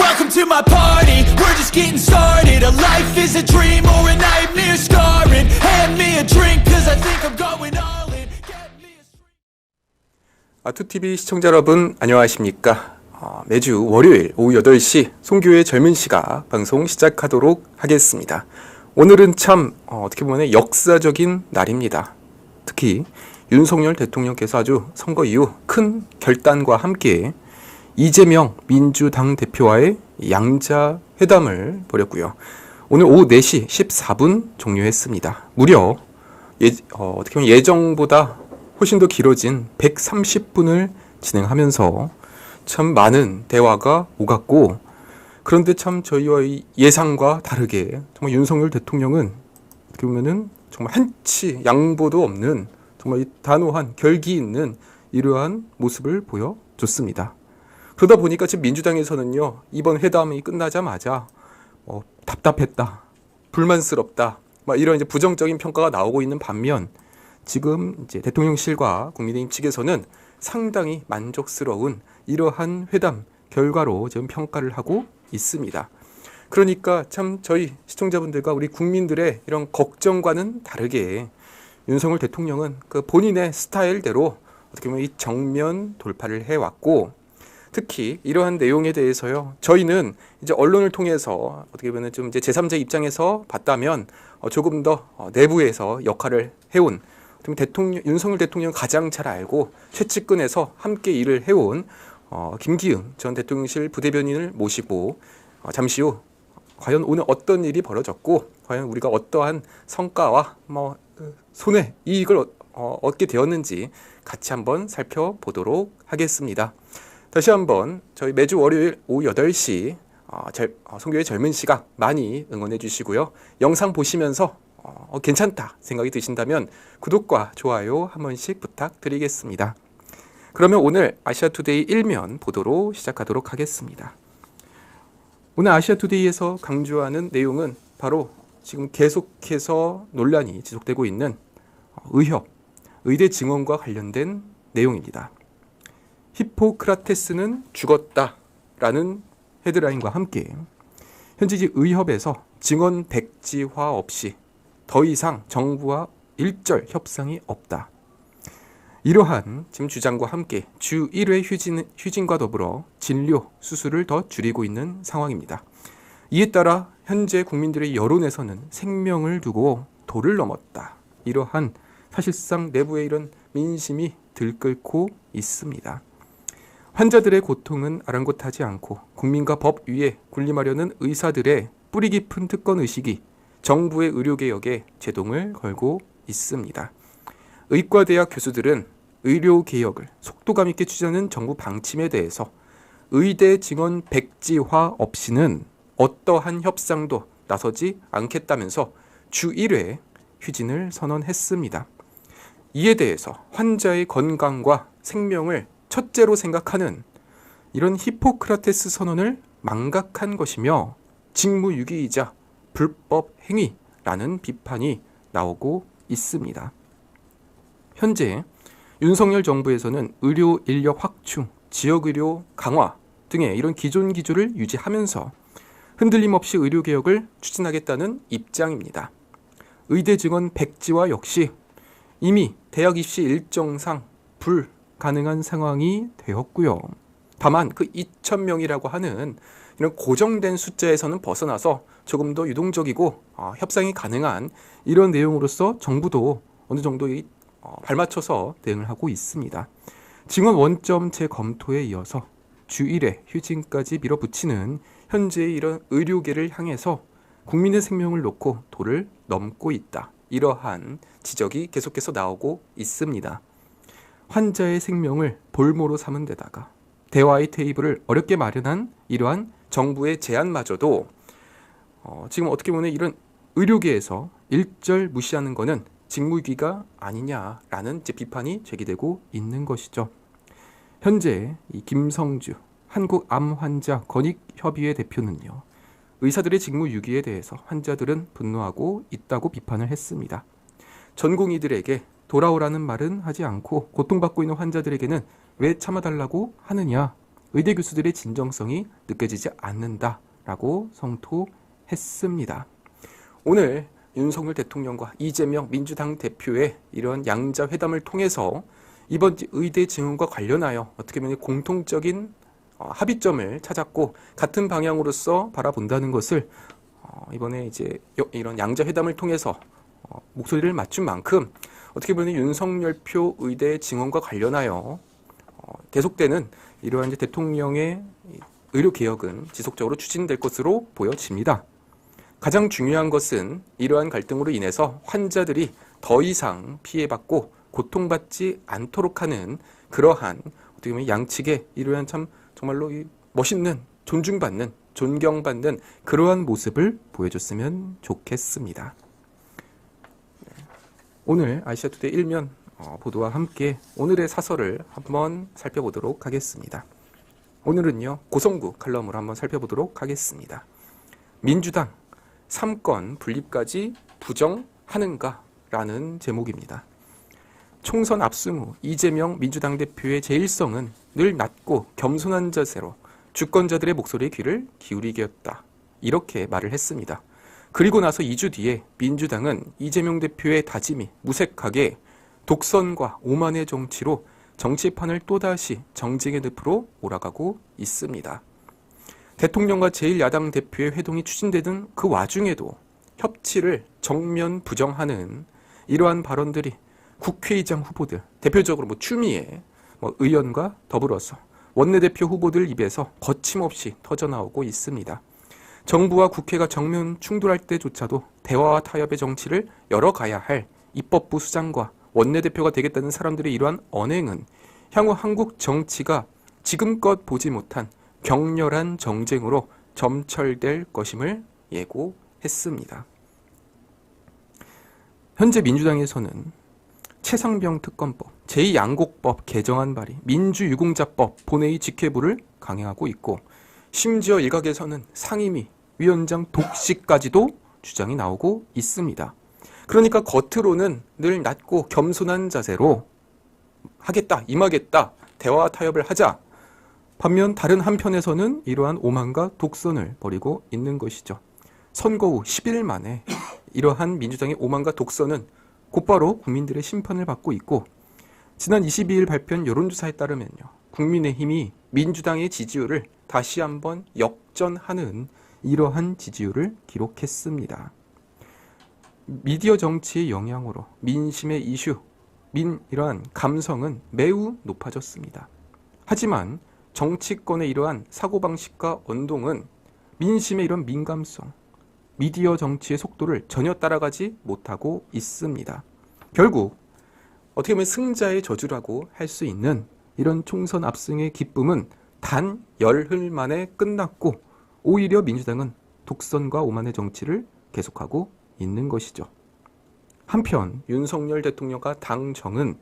Welcome to my party, we're just getting started. A life is a dream or a nightmare scarring. Hand me a drink cause I think I'm going all in. Get me a 아투TV 시청자 여러분 안녕하십니까. 매주 월요일 오후 8시 송교의 젊은 시각 방송 시작하도록 하겠습니다. 오늘은 참 어떻게 보면 역사적인 날입니다. 특히 윤석열 대통령께서 아주 선거 이후 큰 결단과 함께 이재명 민주당 대표와의 양자 회담을 벌였고요. 오늘 오후 4시 14분 종료했습니다. 무려 어떻게 보면 예정보다 훨씬 더 길어진 130분을 진행하면서 참 많은 대화가 오갔고, 그런데 참 저희와의 예상과 다르게 정말 윤석열 대통령은 어떻게 보면은 정말 한치 양보도 없는 정말 단호한 결기 있는 이러한 모습을 보여줬습니다. 그러다 보니까 지금 민주당에서는요, 이번 회담이 끝나자마자 답답했다, 불만스럽다, 이런 이제 부정적인 평가가 나오고 있는 반면, 지금 이제 대통령실과 국민의힘 측에서는 상당히 만족스러운 이러한 회담 결과로 지금 평가를 하고 있습니다. 그러니까 참 저희 시청자분들과 우리 국민들의 이런 걱정과는 다르게 윤석열 대통령은 그 본인의 스타일대로 어떻게 보면 이 정면 돌파를 해왔고, 특히 이러한 내용에 대해서요, 저희는 이제 언론을 통해서 어떻게 보면 좀 이제 제3자 입장에서 봤다면 조금 더 내부에서 역할을 해온, 윤석열 대통령 가장 잘 알고 최측근에서 함께 일을 해온 김기흥 전 대통령실 부대변인을 모시고 잠시 후 과연 오늘 어떤 일이 벌어졌고, 과연 우리가 어떠한 성과와 손해, 이익을 얻게 되었는지 같이 한번 살펴보도록 하겠습니다. 다시 한번 저희 매주 월요일 오후 8시 송교의 젊은 시각 많이 응원해 주시고요. 영상 보시면서 괜찮다 생각이 드신다면 구독과 좋아요 한 번씩 부탁드리겠습니다. 그러면 오늘 아시아투데이 1면 보도록 시작하도록 하겠습니다. 오늘 아시아투데이에서 강조하는 내용은 바로 지금 계속해서 논란이 지속되고 있는 의대 증언과 관련된 내용입니다. 히포크라테스는 죽었다라는 헤드라인과 함께 현재 의협에서 증언 백지화 없이 더 이상 정부와 일절 협상이 없다. 이러한 지금 주장과 함께 주 1회 휴진과 더불어 진료, 수술을 더 줄이고 있는 상황입니다. 이에 따라 현재 국민들의 여론에서는 생명을 두고 도를 넘었다. 이러한 사실상 내부의 이런 민심이 들끓고 있습니다. 환자들의 고통은 아랑곳하지 않고 국민과 법 위에 군림하려는 의사들의 뿌리 깊은 특권 의식이 정부의 의료개혁에 제동을 걸고 있습니다. 의과대학 교수들은 의료개혁을 속도감 있게 추진하는 정부 방침에 대해서 의대 증언 백지화 없이는 어떠한 협상도 나서지 않겠다면서 주 1회 휴진을 선언했습니다. 이에 대해서 환자의 건강과 생명을 첫째로 생각하는 이런 히포크라테스 선언을 망각한 것이며 직무유기이자 불법 행위라는 비판이 나오고 있습니다. 현재 윤석열 정부에서는 의료 인력 확충, 지역의료 강화 등의 이런 기존 기조를 유지하면서 흔들림 없이 의료개혁을 추진하겠다는 입장입니다. 의대 증언 백지화 역시 이미 대학 입시 일정상 불가능한 상황이 되었고요. 다만 그 2,000명이라고 하는 이런 고정된 숫자에서는 벗어나서 조금 더 유동적이고 협상이 가능한 이런 내용으로서 정부도 어느 정도 발맞춰서 대응을 하고 있습니다. 증언 원점 재검토에 이어서 주 1회 휴진까지 밀어붙이는 현재의 이런 의료계를 향해서 국민의 생명을 놓고 도를 넘고 있다. 이러한 지적이 계속해서 나오고 있습니다. 환자의 생명을 볼모로 삼은 데다가 대화의 테이블을 어렵게 마련한 이러한 정부의 제안마저도 지금 어떻게 보면 이런 의료계에서 일절 무시하는 것은 직무유기가 아니냐라는 비판이 제기되고 있는 것이죠. 현재 이 김성주 한국암환자권익협의회 대표는요, 의사들의 직무유기에 대해서 환자들은 분노하고 있다고 비판을 했습니다. 전공의들에게 돌아오라는 말은 하지 않고 고통받고 있는 환자들에게는 왜 참아달라고 하느냐, 의대 교수들의 진정성이 느껴지지 않는다라고 성토했습니다. 오늘 윤석열 대통령과 이재명 민주당 대표의 이런 양자 회담을 통해서 이번 의대 증원과 관련하여 어떻게 보면 공통적인 합의점을 찾았고 같은 방향으로서 바라본다는 것을 이번에 이제 이런 양자 회담을 통해서 목소리를 맞춘 만큼 어떻게 보면 윤석열표 의대 증원과 관련하여 계속되는 이러한 이제 대통령의 의료 개혁은 지속적으로 추진될 것으로 보여집니다. 가장 중요한 것은 이러한 갈등으로 인해서 환자들이 더 이상 피해받고 고통받지 않도록 하는 그러한 어떻게 보면 양측의 이러한 참 정말로 멋있는 존중받는 존경받는 그러한 모습을 보여줬으면 좋겠습니다. 오늘 아시아투데이 1면 보도와 함께 오늘의 사설을 한번 살펴보도록 하겠습니다. 오늘은요 고성구 칼럼으로 한번 살펴보도록 하겠습니다. 민주당 3건 분립까지 부정하는가? 라는 제목입니다. 총선 압승 후 이재명 민주당 대표의 제일성은 늘 낮고 겸손한 자세로 주권자들의 목소리에 귀를 기울이기였다. 이렇게 말을 했습니다. 그리고 나서 2주 뒤에 민주당은 이재명 대표의 다짐이 무색하게 독선과 오만의 정치로 정치판을 또다시 정쟁의 늪으로 몰아가고 있습니다. 대통령과 제1야당 대표의 회동이 추진되던 그 와중에도 협치를 정면 부정하는 이러한 발언들이 국회의장 후보들, 대표적으로 추미애 의원과 더불어서 원내대표 후보들 입에서 거침없이 터져나오고 있습니다. 정부와 국회가 정면 충돌할 때조차도 대화와 타협의 정치를 열어가야 할 입법부 수장과 원내대표가 되겠다는 사람들의 이러한 언행은 향후 한국 정치가 지금껏 보지 못한 격렬한 정쟁으로 점철될 것임을 예고했습니다. 현재 민주당에서는 최상병 특검법, 제2양곡법 개정안 발의, 민주유공자법 본회의 직회부를 강행하고 있고 심지어 일각에서는 상임위, 위원장 독식까지도 주장이 나오고 있습니다. 그러니까 겉으로는 늘 낮고 겸손한 자세로 하겠다, 임하겠다, 대화와 타협을 하자. 반면 다른 한편에서는 이러한 오만과 독선을 벌이고 있는 것이죠. 선거 후 10일 만에 이러한 민주당의 오만과 독선은 곧바로 국민들의 심판을 받고 있고 지난 22일 발표한 여론조사에 따르면요. 국민의힘이 민주당의 지지율을 다시 한번 역전하는 이러한 지지율을 기록했습니다. 미디어 정치의 영향으로 민심의 이슈, 이러한 감성은 매우 높아졌습니다. 하지만 정치권의 이러한 사고방식과 언동은 민심의 이런 민감성, 미디어 정치의 속도를 전혀 따라가지 못하고 있습니다. 결국 어떻게 보면 승자의 저주라고 할 수 있는 이런 총선 압승의 기쁨은 단 열흘 만에 끝났고 오히려 민주당은 독선과 오만의 정치를 계속하고 있는 것이죠. 한편 윤석열 대통령과 당정은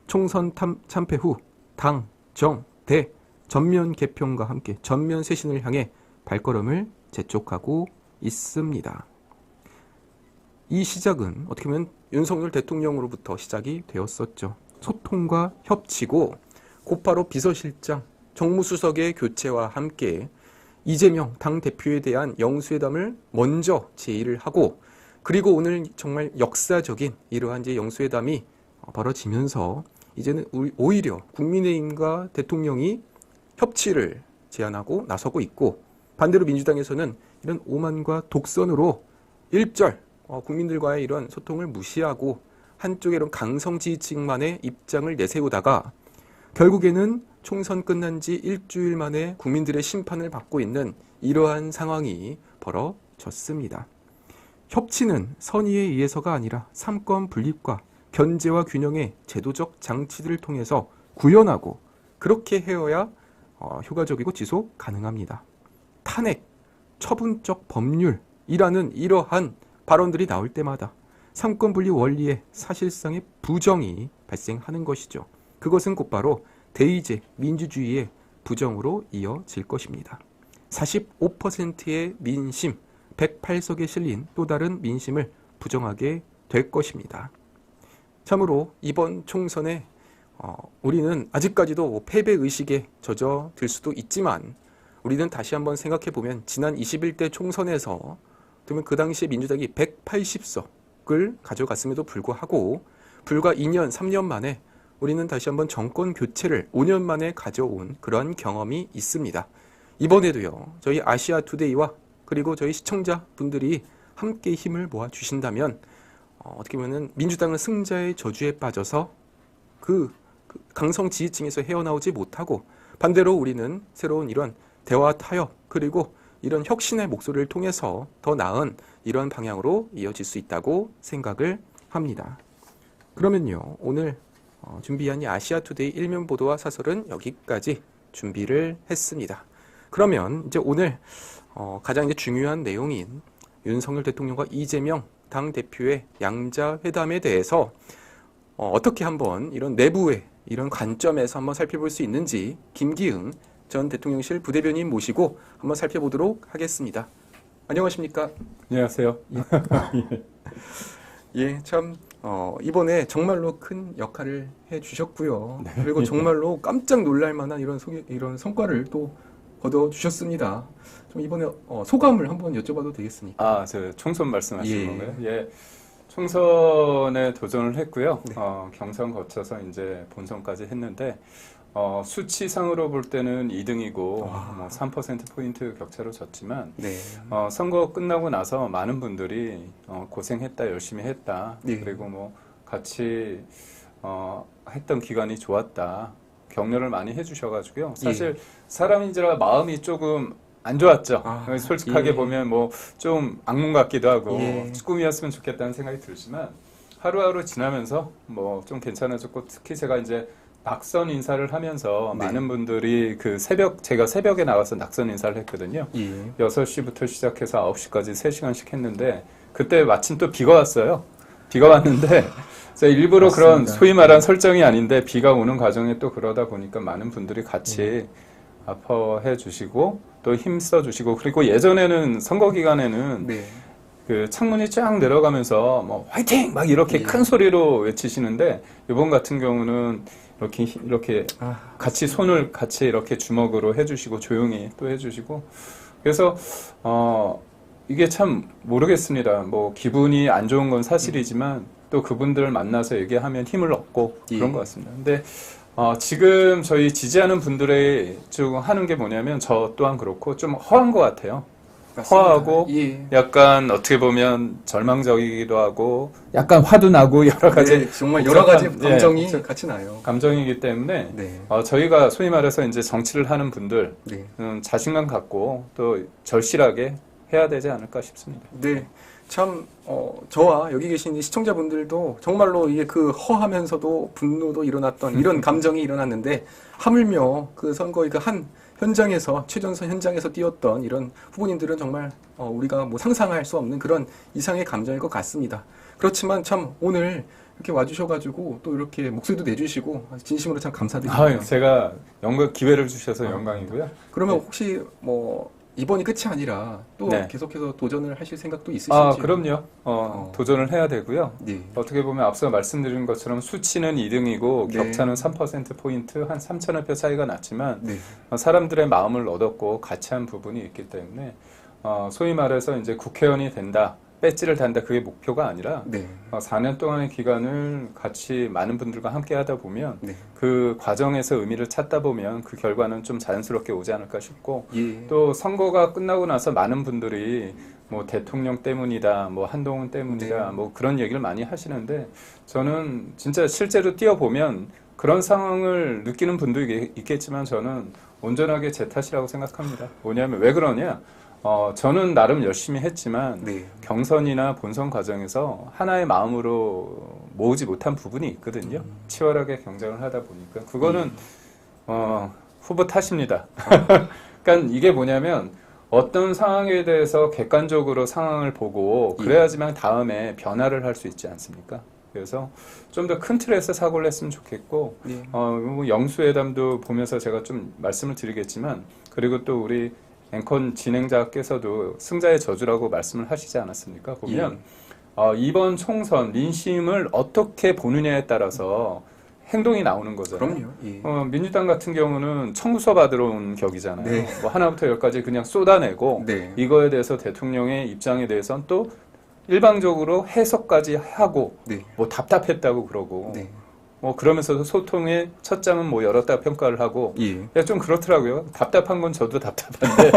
총선 참패 후 당, 정, 대 전면 개편과 함께 전면 쇄신을 향해 발걸음을 재촉하고 있습니다. 이 시작은 어떻게 보면 윤석열 대통령으로부터 시작이 되었었죠. 소통과 협치고 곧바로 비서실장, 정무수석의 교체와 함께 이재명 당대표에 대한 영수회담을 먼저 제의를 하고 그리고 오늘 정말 역사적인 이러한 이제 영수회담이 벌어지면서 이제는 오히려 국민의힘과 대통령이 협치를 제안하고 나서고 있고 반대로 민주당에서는 이런 오만과 독선으로 일절 국민들과의 이런 소통을 무시하고 한쪽의 이런 강성 지지층만의 입장을 내세우다가 결국에는 총선 끝난 지 일주일 만에 국민들의 심판을 받고 있는 이러한 상황이 벌어졌습니다. 협치는 선의에 의해서가 아니라 삼권 분립과 견제와 균형의 제도적 장치들을 통해서 구현하고 그렇게 해야 효과적이고 지속 가능합니다. 탄핵, 처분적 법률이라는 이러한 발언들이 나올 때마다 삼권분리 원리의 사실상의 부정이 발생하는 것이죠. 그것은 곧바로 대의제 민주주의의 부정으로 이어질 것입니다. 45%의 민심, 108석에 실린 또 다른 민심을 부정하게 될 것입니다. 참으로 이번 총선에 우리는 아직까지도 패배 의식에 젖어들 수도 있지만 우리는 다시 한번 생각해 보면 지난 21대 총선에서 그러면 그 당시에 민주당이 180석을 가져갔음에도 불구하고 불과 2년, 3년 만에 우리는 다시 한번 정권 교체를 5년 만에 가져온 그런 경험이 있습니다. 이번에도요, 저희 아시아투데이와 그리고 저희 시청자분들이 함께 힘을 모아 주신다면 어떻게 보면 민주당은 승자의 저주에 빠져서 그 강성 지지층에서 헤어나오지 못하고 반대로 우리는 새로운 이런 대화 타협 그리고 이런 혁신의 목소리를 통해서 더 나은 이런 방향으로 이어질 수 있다고 생각을 합니다. 그러면요, 오늘 준비한 이 아시아투데이 일면 보도와 사설은 여기까지 준비를 했습니다. 그러면 이제 오늘 가장 이제 중요한 내용인 윤석열 대통령과 이재명 당 대표의 양자 회담에 대해서 어떻게 한번 이런 내부의 이런 관점에서 한번 살펴볼 수 있는지 김기흥 전 대통령실 부대변인 모시고 한번 살펴보도록 하겠습니다. 안녕하십니까? 안녕하세요. 예, 참 이번에 정말로 큰 역할을 해주셨고요. 그리고 정말로 깜짝 놀랄 만한 이런 성과를 또 거둬 주셨습니다. 좀 이번에 소감을 한번 여쭤봐도 되겠습니까? 저 총선 말씀하시는 예. 건가요? 예. 총선에 도전을 했고요. 네. 경선 거쳐서 이제 본선까지 했는데, 수치상으로 볼 때는 2등이고, 뭐 3%포인트 격차로 졌지만, 네. 선거 끝나고 나서 많은 분들이, 고생했다, 열심히 했다. 네. 그리고 뭐, 같이, 했던 기간이 좋았다. 격려를 많이 해주셔가지고요. 사실, 사람인지라 마음이 조금 안 좋았죠. 솔직하게 예. 보면 뭐 좀 악몽 같기도 하고 예. 꿈이었으면 좋겠다는 생각이 들지만 하루하루 지나면서 뭐 좀 괜찮아졌고 특히 제가 이제 낙선 인사를 하면서 네. 많은 분들이 제가 새벽에 나가서 낙선 인사를 했거든요. 예. 6시부터 시작해서 9시까지 3시간씩 했는데 그때 마침 또 비가 왔어요. 비가 왔는데 제가 일부러 맞습니다. 그런 소위 말한 설정이 아닌데 비가 오는 과정에 또 그러다 보니까 많은 분들이 같이 아파해 주시고 또 힘써 주시고 그리고 예전에는 선거 기간에는 네. 그 창문이 쫙 내려가면서 뭐 화이팅 막 이렇게 예. 큰 소리로 외치시는데 이번 같은 경우는 이렇게 같이 손을 같이 이렇게 주먹으로 해주시고 조용히 또 해주시고 그래서 이게 참 모르겠습니다. 뭐 기분이 안 좋은 건 사실이지만 또 그분들을 만나서 얘기하면 힘을 얻고 그런 예. 것 같습니다. 근데 지금 저희 지지하는 분들의 좀 하는 게 뭐냐면 저 또한 그렇고 좀 허한 것 같아요. 맞습니다. 허하고 예. 약간 어떻게 보면 절망적이기도 하고 약간 화도 나고 여러 가지 네, 정말 여러 가지 복잡한, 감정이 복잡- 같이 나요. 감정이기 때문에 네. 저희가 소위 말해서 이제 정치를 하는 분들 네. 자신감 갖고 또 절실하게 해야 되지 않을까 싶습니다. 네. 참, 저와 여기 계신 이 시청자분들도 정말로 이게 그 허하면서도 분노도 일어났던 이런 감정이 일어났는데 하물며 그 선거의 그 한 현장에서, 최전선 현장에서 뛰었던 이런 후보님들은 정말 우리가 뭐 상상할 수 없는 그런 이상의 감정일 것 같습니다. 그렇지만 참 오늘 이렇게 와주셔가지고 또 이렇게 목소리도 내주시고 진심으로 참 감사드립니다. 제가 기회를 주셔서 영광이고요. 그러면 네. 혹시 뭐 이번이 끝이 아니라 또 네. 계속해서 도전을 하실 생각도 있으신지? 그럼요. 도전을 해야 되고요. 네. 어떻게 보면 앞서 말씀드린 것처럼 수치는 2등이고 네. 격차는 3%포인트 한 3천여 표 차이가 났지만 네. 사람들의 마음을 얻었고 같이 한 부분이 있기 때문에 소위 말해서 이제 국회의원이 된다, 배지를 단다 그게 목표가 아니라 네. 4년 동안의 기간을 같이 많은 분들과 함께 하다 보면 네. 그 과정에서 의미를 찾다 보면 그 결과는 좀 자연스럽게 오지 않을까 싶고 예. 또 선거가 끝나고 나서 많은 분들이 뭐 대통령 때문이다, 뭐 한동훈 때문이다, 네. 뭐 그런 얘기를 많이 하시는데 저는 진짜 실제로 뛰어보면 그런 상황을 느끼는 분도 있겠지만 저는 온전하게 제 탓이라고 생각합니다. 뭐냐면 왜 그러냐? 저는 나름 열심히 했지만 네. 경선이나 본선 과정에서 하나의 마음으로 모으지 못한 부분이 있거든요. 치열하게 경쟁을 하다 보니까 그거는 후보 탓입니다. 그러니까 이게 뭐냐면 어떤 상황에 대해서 객관적으로 상황을 보고 그래야지만 다음에 변화를 할 수 있지 않습니까? 그래서 좀 더 큰 틀에서 사고를 했으면 좋겠고 네. 뭐 영수회담도 보면서 제가 좀 말씀을 드리겠지만 그리고 또 우리 앵커 진행자께서도 승자의 저주라고 말씀을 하시지 않았습니까? 보면 이번 총선 민심을 어떻게 보느냐에 따라서 행동이 나오는 거잖아요. 그럼요. 예. 민주당 같은 경우는 청구서 받으러 온 격이잖아요. 네. 뭐 하나부터 열까지 그냥 쏟아내고 네. 이거에 대해서 대통령의 입장에 대해서는 또 일방적으로 해석까지 하고 네. 뭐 답답했다고 그러고 네. 뭐 그러면서도 소통의 첫 장은 뭐 열었다 평가를 하고 예. 야, 좀 그렇더라고요. 답답한 건 저도 답답한데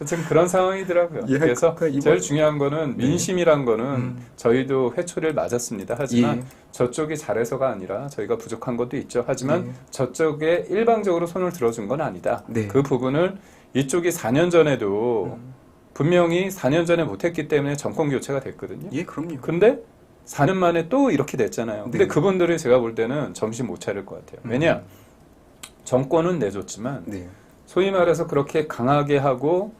좀 그런 상황이더라고요. 예, 그래서 이번- 제일 중요한 거는 네. 민심이란 거는 저희도 회초리를 맞았습니다. 하지만 예. 저쪽이 잘해서가 아니라 저희가 부족한 것도 있죠. 하지만 네. 저쪽에 일방적으로 손을 들어준 건 아니다. 네. 그 부분을 이쪽이 4년 전에도 분명히 4년 전에 못했기 때문에 정권 교체가 됐거든요. 예, 그럼요. 근데 4년 만에 또 이렇게 됐잖아요. 근데 네. 그분들이 제가 볼 때는 정신 못 차릴 것 같아요. 왜냐? 정권은 내줬지만 네. 소위 말해서 그렇게 강하게 하고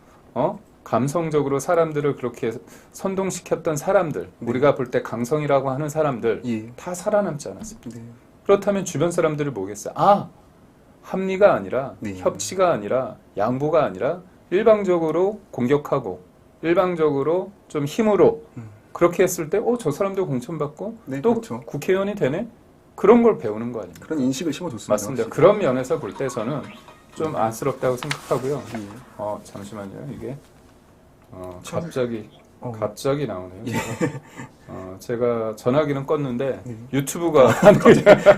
감성적으로 사람들을 그렇게 선동시켰던 사람들, 네. 우리가 볼 때 강성이라고 하는 사람들 예. 다 살아남지 않았습니다. 네. 그렇다면 주변 사람들이 뭐겠어요? 아, 합리가 아니라 네. 협치가 아니라 양보가 아니라 일방적으로 공격하고 일방적으로 좀 힘으로 그렇게 했을 때 저 사람도 공천받고 네, 또 그렇죠. 국회의원이 되네? 그런 걸 배우는 거 아닙니까? 그런 인식을 심어줬습니다. 맞습니다. 확실히. 그런 면에서 볼 때 저는 좀 안쓰럽다고 생각하고요. 예. 잠시만요. 이게 참- 갑자기 나오네요. 예. 제가 전화기는 껐는데 네. 유튜브가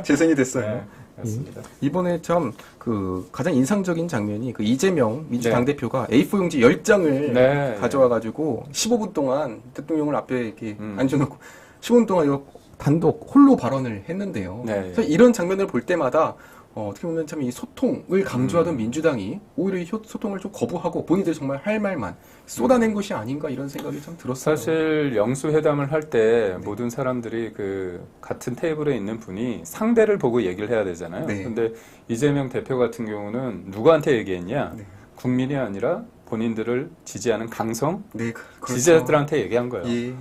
재생이 됐어요. 네, 그렇습니다. 이번에 참 그 가장 인상적인 장면이 그 이재명 민주당 네. 대표가 A4 용지 10장을 네. 가져와가지고 15분 동안 대통령을 앞에 이렇게 음. 앉혀놓고 15분 동안 이거 단독 홀로 발언을 했는데요. 네. 그래서 이런 장면을 볼 때마다 어떻게 보면 참 이 소통을 강조하던 민주당이 오히려 이 소통을 좀 거부하고 본인들이 정말 할 말만 쏟아낸 것이 아닌가 이런 생각이 좀 들었어요. 사실 영수회담을 할 때 모든 사람들이 그 같은 테이블에 있는 분이 상대를 보고 얘기를 해야 되잖아요. 네. 근데 이재명 대표 같은 경우는 누구한테 얘기했냐? 네. 국민이 아니라 본인들을 지지하는 강성 네, 그렇죠. 지지자들한테 얘기한 거예요. 예.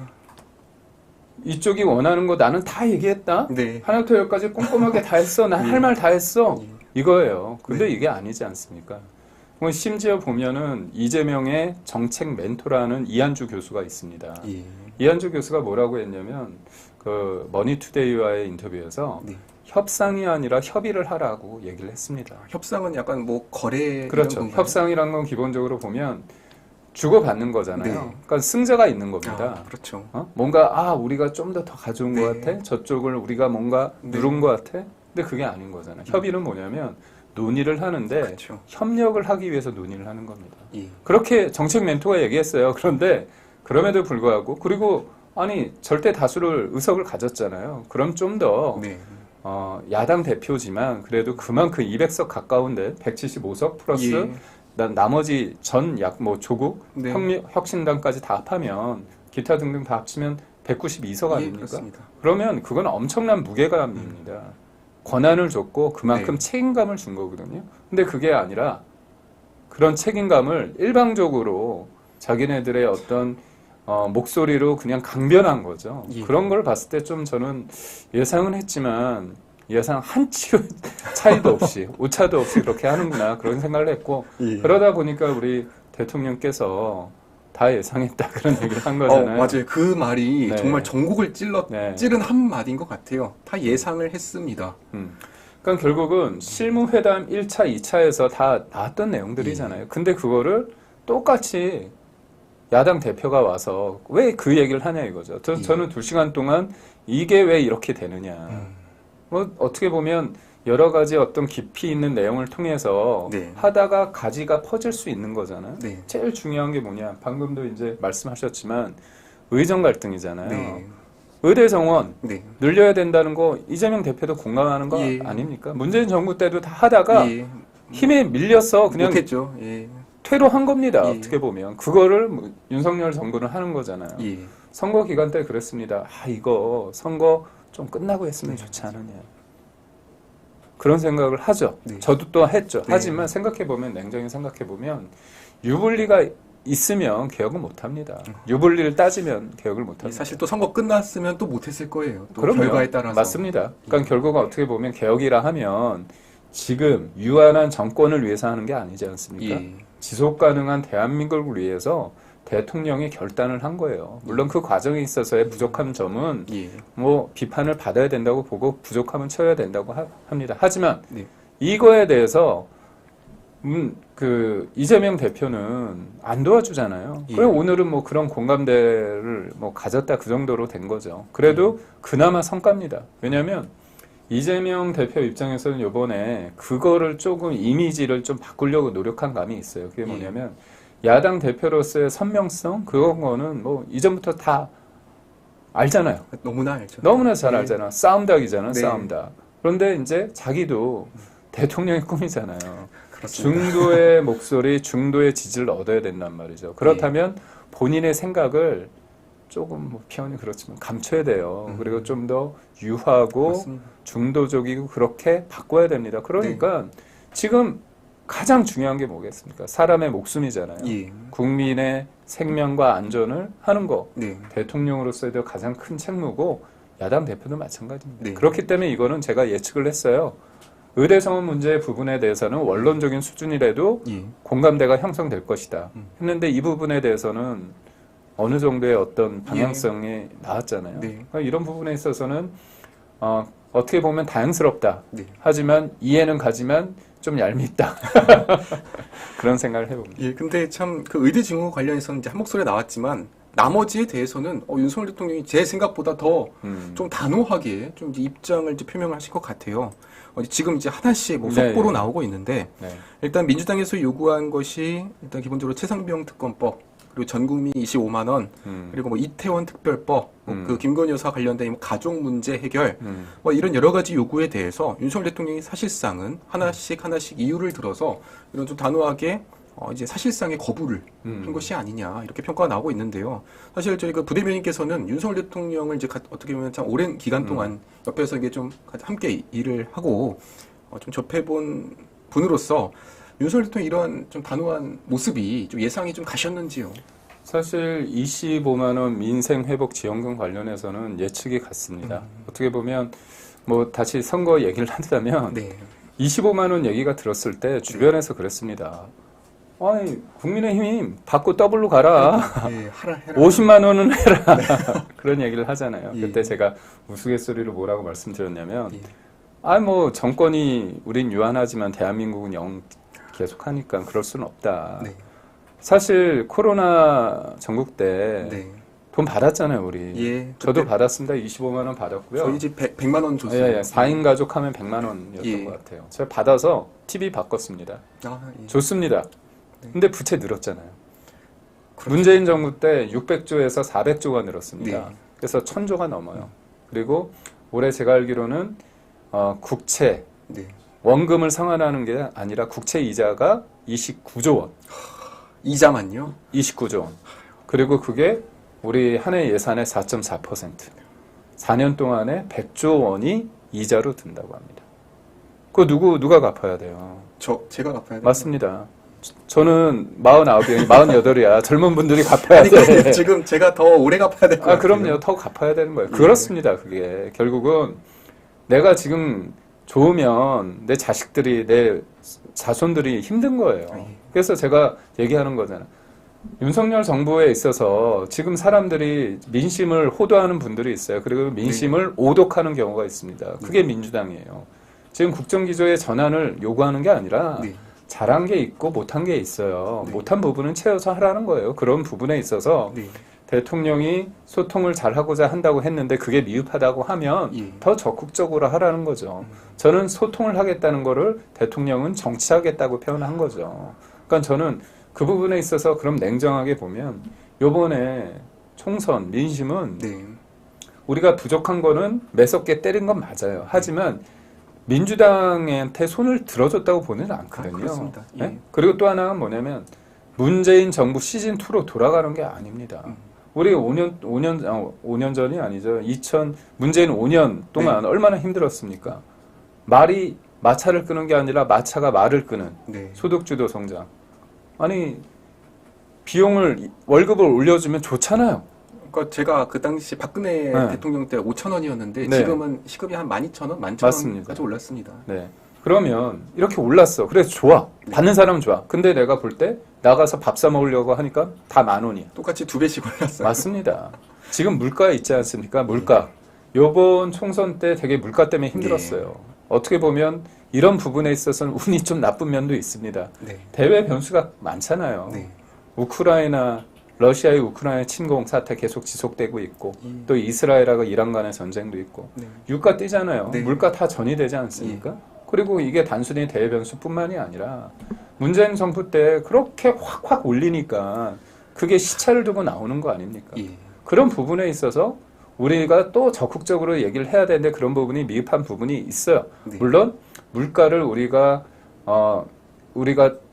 이쪽이 원하는 거 나는 다 얘기했다. 네. 하나부터 열까지 꼼꼼하게 다 했어. 난 할 말 다 했어. 예. 이거예요. 근데 네. 이게 아니지 않습니까? 심지어 보면은 이재명의 정책 멘토라는 이한주 교수가 있습니다. 예. 이한주 교수가 뭐라고 했냐면 그 머니투데이와의 인터뷰에서 네. 협상이 아니라 협의를 하라고 얘기를 했습니다. 협상은 약간 뭐 거래 그렇죠. 이런 건가요? 협상이란 건 기본적으로 보면 주고받는 거잖아요. 네. 그러니까 승자가 있는 겁니다. 아, 그렇죠. 뭔가 우리가 좀 더 가져온 네. 것 같아. 저쪽을 우리가 뭔가 네. 누른 것 같아. 근데 그게 아닌 거잖아요. 협의는 뭐냐면 논의를 하는데 그렇죠. 협력을 하기 위해서 논의를 하는 겁니다. 예. 그렇게 정책 멘토가 얘기했어요. 그런데 그럼에도 불구하고 그리고 아니 절대 다수를 의석을 가졌잖아요. 그럼 좀 더 네. 야당 대표지만 그래도 그만큼 200석 가까운데 175석 플러스 예. 나머지 전 조국 네. 혁신당까지 다 합하면 기타 등등 다 합치면 192석 예, 아닙니까? 그렇습니다. 그러면 그건 엄청난 무게감입니다. 권한을 줬고 그만큼 네. 책임감을 준 거거든요. 근데 그게 아니라 그런 책임감을 일방적으로 자기네들의 어떤 목소리로 그냥 강변한 거죠. 예. 그런 걸 봤을 때 좀 저는 예상은 했지만 예상 한 치의 차이도 없이 오차도 없이 그렇게 하는구나 그런 생각을 했고 예. 그러다 보니까 우리 대통령께서 다 예상했다 그런 얘기를 한 거잖아요. 맞아요. 그 말이 네. 정말 전국을 네. 찌른 한 마디인 것 같아요. 다 예상을 했습니다. 그러니까 결국은 실무회담 1차, 2차에서 다 나왔던 내용들이잖아요. 근데 그거를 똑같이 야당 대표가 와서 왜 그 얘기를 하냐 이거죠. 저는 2시간 동안 이게 왜 이렇게 되느냐. 뭐 어떻게 보면 여러 가지 어떤 깊이 있는 내용을 통해서 네. 하다가 가지가 퍼질 수 있는 거잖아요. 네. 제일 중요한 게 뭐냐. 방금도 이제 말씀하셨지만 의정 갈등이잖아요. 네. 의대 정원 네. 늘려야 된다는 거 이재명 대표도 공감하는 거 예. 아닙니까? 문재인 정부 때도 다 하다가 예. 힘에 밀려서 그냥 못했죠. 예. 퇴로한 겁니다. 예. 어떻게 보면 그거를 윤석열 정부는 하는 거잖아요. 예. 선거 기간 때 그랬습니다. 이거 선거 좀 끝나고 했으면 좋지 않느냐. 그런 생각을 하죠. 네. 저도 또 했죠. 네. 하지만 생각해보면 냉정히 생각해보면 유불리가 있으면 개혁은 못합니다. 유불리를 따지면 개혁을 못합니다. 사실 또 선거 끝났으면 또 못했을 거예요. 또 그럼요. 결과에 따라서. 맞습니다. 그러니까 결국은 어떻게 보면 개혁이라 하면 지금 유한한 정권을 위해서 하는 게 아니지 않습니까? 예. 지속 가능한 대한민국을 위해서 대통령이 결단을 한 거예요. 물론 그 과정에 있어서의 부족한 점은 예. 뭐 비판을 받아야 된다고 보고 부족하면 쳐야 된다고 합니다. 하지만 네. 이거에 대해서 그 이재명 대표는 안 도와주잖아요. 예. 그래서 오늘은 뭐 그런 공감대를 뭐 가졌다 그 정도로 된 거죠. 그래도 그나마 성과입니다. 왜냐하면 이재명 대표 입장에서는 이번에 그거를 조금 이미지를 좀 바꾸려고 노력한 감이 있어요. 그게 뭐냐면 야당 대표로서의 선명성 그런 거는 뭐 이전부터 다 알잖아요. 너무나 알죠. 너무나 잘 예. 알잖아. 싸움닭이잖아. 네. 싸움닭. 그런데 이제 자기도 대통령의 꿈이잖아요. 그렇습니다. 중도의 목소리, 중도의 지지를 얻어야 된단 말이죠. 그렇다면 본인의 생각을 조금 뭐 표현이 그렇지만 감춰야 돼요. 그리고 좀 더 유하고 맞습니다. 중도적이고 그렇게 바꿔야 됩니다. 그러니까 지금 가장 중요한 게 뭐겠습니까? 사람의 목숨이잖아요. 예. 국민의 생명과 안전을 하는 거. 네. 대통령으로서의 가장 큰 책무고 야당 대표도 마찬가지입니다. 네. 그렇기 때문에 이거는 제가 예측을 했어요. 의대성원 문제 부분에 대해서는 원론적인 수준이라도 예. 공감대가 형성될 것이다. 했는데 이 부분에 대해서는 어느 정도의 어떤 방향성이 나왔잖아요. 네. 그러니까 이런 부분에 있어서는 어떻게 보면 다양스럽다. 네. 하지만 이해는 가지만 좀 얄밉다. 그런 생각을 해봅니다. 예, 근데 참 그 의대 증후 관련해서는 이제 한 목소리 나왔지만 나머지에 대해서는 윤석열 대통령이 제 생각보다 더 좀 단호하게 좀 이제 입장을 이제 표명을 하실 것 같아요. 지금 이제 하나씩 뭐 네, 속보로 네. 나오고 있는데 네. 일단 민주당에서 요구한 것이 일단 기본적으로 최상병 특검법 그리고 전국민 25만 원 그리고 뭐 이태원 특별법 그 김건희 여사 관련된 뭐 가족 문제 해결 뭐 이런 여러 가지 요구에 대해서 윤석열 대통령이 사실상은 하나씩 이유를 들어서 이런 좀 단호하게 이제 사실상의 거부를 한 것이 아니냐 이렇게 평가가 나오고 있는데요. 사실 저희 그 부대변인께서는 윤석열 대통령을 이제 어떻게 보면 참 오랜 기간 동안 옆에서 이게 좀 함께 일을 하고 좀 접해본 분으로서 윤석열 대통령 이러한 좀 단호한 모습이 좀 예상이 좀 가셨는지요? 사실 25만 원 민생 회복 지원금 관련해서는 예측이 같습니다. 어떻게 보면 뭐 다시 선거 얘기를 한다면 네. 25만 원 얘기가 들었을 때 주변에서 그랬습니다. 아니 국민의힘 받고 더블로 가라. 네, 해라. 50만 원은 해라. 그런 얘기를 하잖아요. 예. 그때 제가 우스갯소리로 뭐라고 말씀드렸냐면 예. 뭐 정권이 우린 유한하지만 대한민국은 영 계속하니까 그럴 수는 없다. 네. 사실 코로나 전국 때 네. 돈 받았잖아요, 우리. 예. 저도 그때 받았습니다. 25만 원 받았고요. 저희 집 100만 원 줬어요. 예, 4인 가족 하면 100만 원이었던 예. 것 같아요. 제가 받아서 TV 바꿨습니다. 예. 좋습니다. 네. 근데 부채 늘었잖아요. 그렇죠. 문재인 정부 때 600조에서 400조가 늘었습니다. 네. 그래서 1000조가 넘어요. 그리고 올해 제가 알기로는 국채, 네. 원금을 상환하는 게 아니라 국채 이자가 29조 원. 이자만요? 29조 원. 그리고 그게 우리 한 해 예산의 4.4%. 4년 동안에 100조 원이 이자로 든다고 합니다. 그거 누가 갚아야 돼요? 제가 갚아야 돼요. 맞습니다. 저는 49이야, 48이야. 젊은 분들이 갚아야 아니, 돼. 근데 지금 제가 더 오래 갚아야 될 것 같아요. 그럼요. 더 갚아야 되는 거예요. 예. 그렇습니다. 그게. 결국은 내가 지금 좋으면 내 자식들이, 내 자손들이 힘든 거예요. 예. 그래서 제가 얘기하는 거잖아요. 윤석열 정부에 있어서 지금 사람들이 민심을 호도하는 분들이 있어요. 그리고 민심을 오독하는 경우가 있습니다. 그게 민주당이에요. 지금 국정기조의 전환을 요구하는 게 아니라 네. 잘한 게 있고 못한 게 있어요. 네. 못한 부분은 채워서 하라는 거예요. 그런 부분에 있어서 네. 대통령이 소통을 잘 하고자 한다고 했는데 그게 미흡하다고 하면 예. 더 적극적으로 하라는 거죠. 저는 소통을 하겠다는 거를 대통령은 정치하겠다고 표현한 거죠. 그러니까 저는 그 부분에 있어서 그럼 냉정하게 보면 요번에 총선 민심은 네. 우리가 부족한 거는 매섭게 때린 건 맞아요. 하지만 민주당한테 손을 들어줬다고 보지는 않거든요. 그렇습니다. 예. 네? 그리고 또 하나가 뭐냐면 문재인 정부 시즌2로 돌아가는 게 아닙니다. 우리 5년 전이 아니죠. 문재인 5년 동안 얼마나 힘들었습니까? 마차를 끄는 게 아니라 마차가 말을 끄는 네. 소득주도 성장. 아니, 월급을 올려주면 좋잖아요. 그러니까 제가 그 당시 박근혜 네. 대통령 때 5,000원이었는데 네. 지금은 시급이 한 12,000원, 11,000원까지 맞습니다. 올랐습니다. 네. 그러면 이렇게 올랐어. 그래서 좋아. 받는 사람은 좋아. 근데 내가 볼 때 나가서 밥 사 먹으려고 하니까 다 10,000원이야. 똑같이 2배씩 올랐어요. 맞습니다. 지금 물가 있지 않습니까? 물가. 요번 총선 때 되게 물가 때문에 힘들었어요. 어떻게 보면 이런 부분에 있어서는 운이 좀 나쁜 면도 있습니다. 네. 대외 변수가 많잖아요. 네. 우크라이나, 러시아의 우크라이나 침공 사태 계속 지속되고 있고 또 이스라엘하고 이란 간의 전쟁도 있고 네. 유가 뛰잖아요. 네. 물가 다 전이되지 않습니까? 그리고 이게 단순히 대외 변수뿐만이 아니라 문재인 정부 때 그렇게 확확 올리니까 그게 시차를 두고 나오는 거 아닙니까? 예. 그런 부분에 있어서 우리가 또 적극적으로 얘기를 해야 되는데 그런 부분이 미흡한 부분이 있어요. 네. 물론 물가를 우리가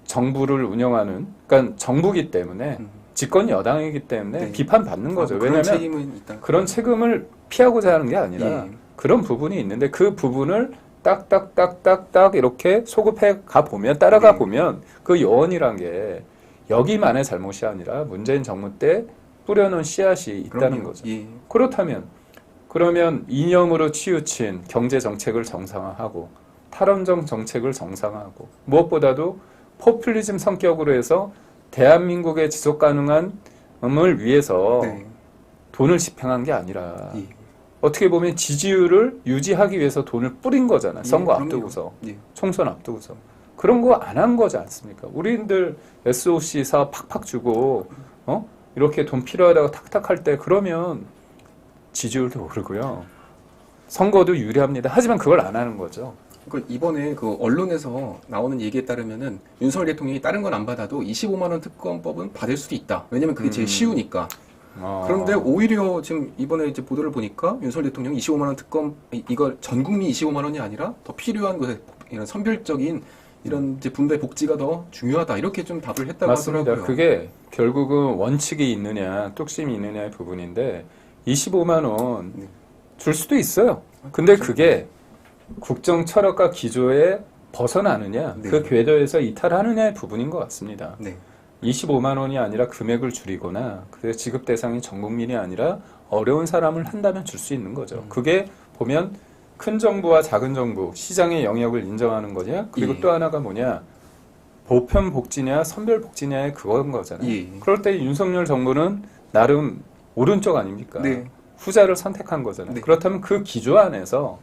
정부를 운영하는, 그러니까 정부기 때문에 집권 여당이기 때문에 네. 비판받는 거죠. 그런 왜냐하면 책임은 일단 그런 책임을 피하고자 하는 게 아니라 예. 그런 부분이 있는데 그 부분을 딱딱딱딱딱 이렇게 소급해 가 보면 따라가 네. 보면 그 요원이란 게 여기만의 잘못이 아니라 문재인 정부 때 뿌려놓은 씨앗이 있다는 그럼요. 거죠. 예. 그렇다면 그러면 이념으로 치우친 경제 정책을 정상화하고 탈원전 정책을 정상화하고 무엇보다도 포퓰리즘 성격으로 해서 대한민국의 지속 가능함을 위해서 네. 돈을 집행한 게 아니라 예. 어떻게 보면 지지율을 유지하기 위해서 돈을 뿌린 거잖아. 예, 선거 그럼요. 앞두고서. 예. 총선 앞두고서. 그런 거 안 한 거지 않습니까? 우리들 SOC 사업 팍팍 주고 이렇게 돈 필요하다고 탁탁 할 때 그러면 지지율도 오르고요. 선거도 유리합니다. 하지만 그걸 안 하는 거죠. 그러니까 이번에 그 언론에서 나오는 얘기에 따르면은 윤석열 대통령이 다른 건 안 받아도 25만 원 특검법은 받을 수도 있다. 왜냐면 그게 제일 쉬우니까. 그런데 오히려 지금 이번에 이제 보도를 보니까 윤석열 대통령이 25만 원 특검 이걸 전 국민 25만 원이 아니라 더 필요한 것에 이런 선별적인 이런 이제 분배 복지가 더 중요하다. 이렇게 좀 답을 했다고 맞습니다. 하더라고요. 그게 결국은 원칙이 있느냐, 뚝심이 있느냐의 부분인데 25만 원 네. 줄 수도 있어요. 근데 그게 국정 철학과 기조에 벗어나느냐, 네. 그 궤도에서 이탈하느냐의 부분인 것 같습니다. 네. 25만 원이 아니라 금액을 줄이거나 그 지급 대상이 전 국민이 아니라 어려운 사람을 한다면 줄 수 있는 거죠. 그게 보면 큰 정부와 작은 정부, 시장의 영역을 인정하는 거냐, 그리고 예. 또 하나가 뭐냐, 보편 복지냐, 선별 복지냐의 그건 거잖아요. 예. 그럴 때 윤석열 정부는 나름 오른쪽 아닙니까? 네. 후자를 선택한 거잖아요. 네. 그렇다면 그 기조 안에서,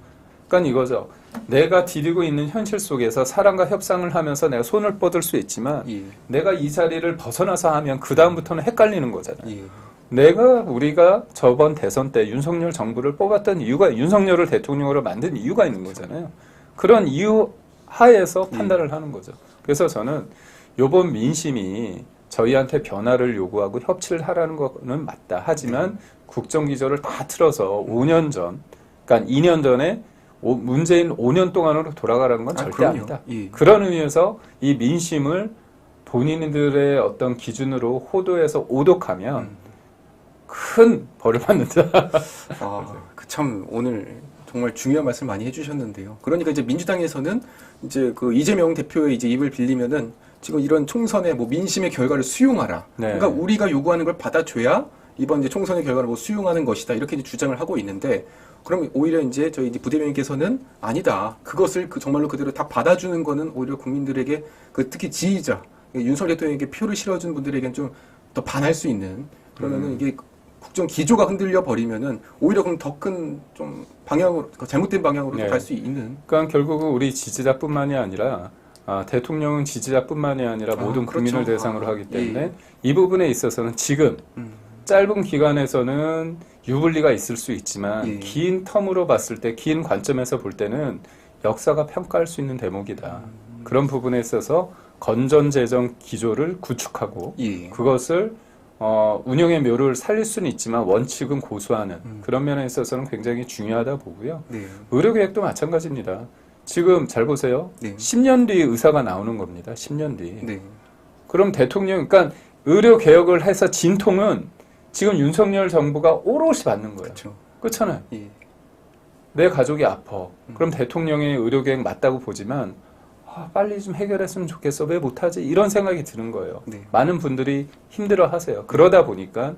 그러니까 이거죠. 내가 디디고 있는 현실 속에서 사람과 협상을 하면서 내가 손을 뻗을 수 있지만 예. 내가 이 자리를 벗어나서 하면 그 다음부터는 헷갈리는 거잖아요. 예. 우리가 저번 대선 때 윤석열 정부를 뽑았던 이유가 윤석열을 대통령으로 만든 이유가 있는 거잖아요. 그런 이유 하에서 판단을 하는 거죠. 그래서 저는 요번 민심이 저희한테 변화를 요구하고 협치를 하라는 거는 맞다. 하지만 국정기조를 다 틀어서 5년 전, 그러니까 2년 전에 문재인 5년 동안으로 돌아가라는 건 절대 그럼요. 아니다. 예. 그런 의미에서 이 민심을 본인들의 어떤 기준으로 호도해서 오독하면 큰 벌을 받는다. 참 오늘 정말 중요한 말씀 많이 해주셨는데요. 그러니까 이제 민주당에서는 이제 그 이재명 대표의 이제 입을 빌리면은 지금 이런 총선의 뭐 민심의 결과를 수용하라. 네. 그러니까 우리가 요구하는 걸 받아줘야 이번 이제 총선의 결과를 뭐 수용하는 것이다. 이렇게 이제 주장을 하고 있는데, 그럼 오히려 이제 저희 이제 부대변인께서는 아니다. 그것을 정말로 그대로 다 받아주는 거는 오히려 국민들에게 특히 지지자, 윤석열 대통령에게 표를 실어준 분들에게는 좀 더 반할 수 있는, 그러면은 이게 국정 기조가 흔들려 버리면은 오히려 그럼 더 큰 좀 방향으로, 잘못된 방향으로 네. 갈 수 있는. 그러니까 결국은 우리 지지자뿐만이 아니라 대통령은 지지자뿐만이 아니라 모든 그렇죠. 국민을 대상으로 하기 때문에 예. 이 부분에 있어서는 지금 짧은 기간에서는 유불리가 있을 수 있지만 예. 긴 텀으로 봤을 때, 긴 관점에서 볼 때는 역사가 평가할 수 있는 대목이다. 그런 부분에 있어서 건전재정 기조를 구축하고 예. 그것을 운영의 묘를 살릴 수는 있지만 원칙은 고수하는 그런 면에 있어서는 굉장히 중요하다 보고요. 네. 의료계획도 마찬가지입니다. 지금 잘 보세요. 네. 10년 뒤 의사가 나오는 겁니다. 10년 뒤. 네. 그럼 대통령, 그러니까 의료개혁을 해서 진통은 지금 윤석열 정부가 오롯이 받는 거예요. 그렇죠. 그렇잖아요. 예. 내 가족이 아파. 그럼 대통령의 의료계획 맞다고 보지만 빨리 좀 해결했으면 좋겠어. 왜 못하지? 이런 생각이 드는 거예요. 네. 많은 분들이 힘들어 하세요. 그러다 보니까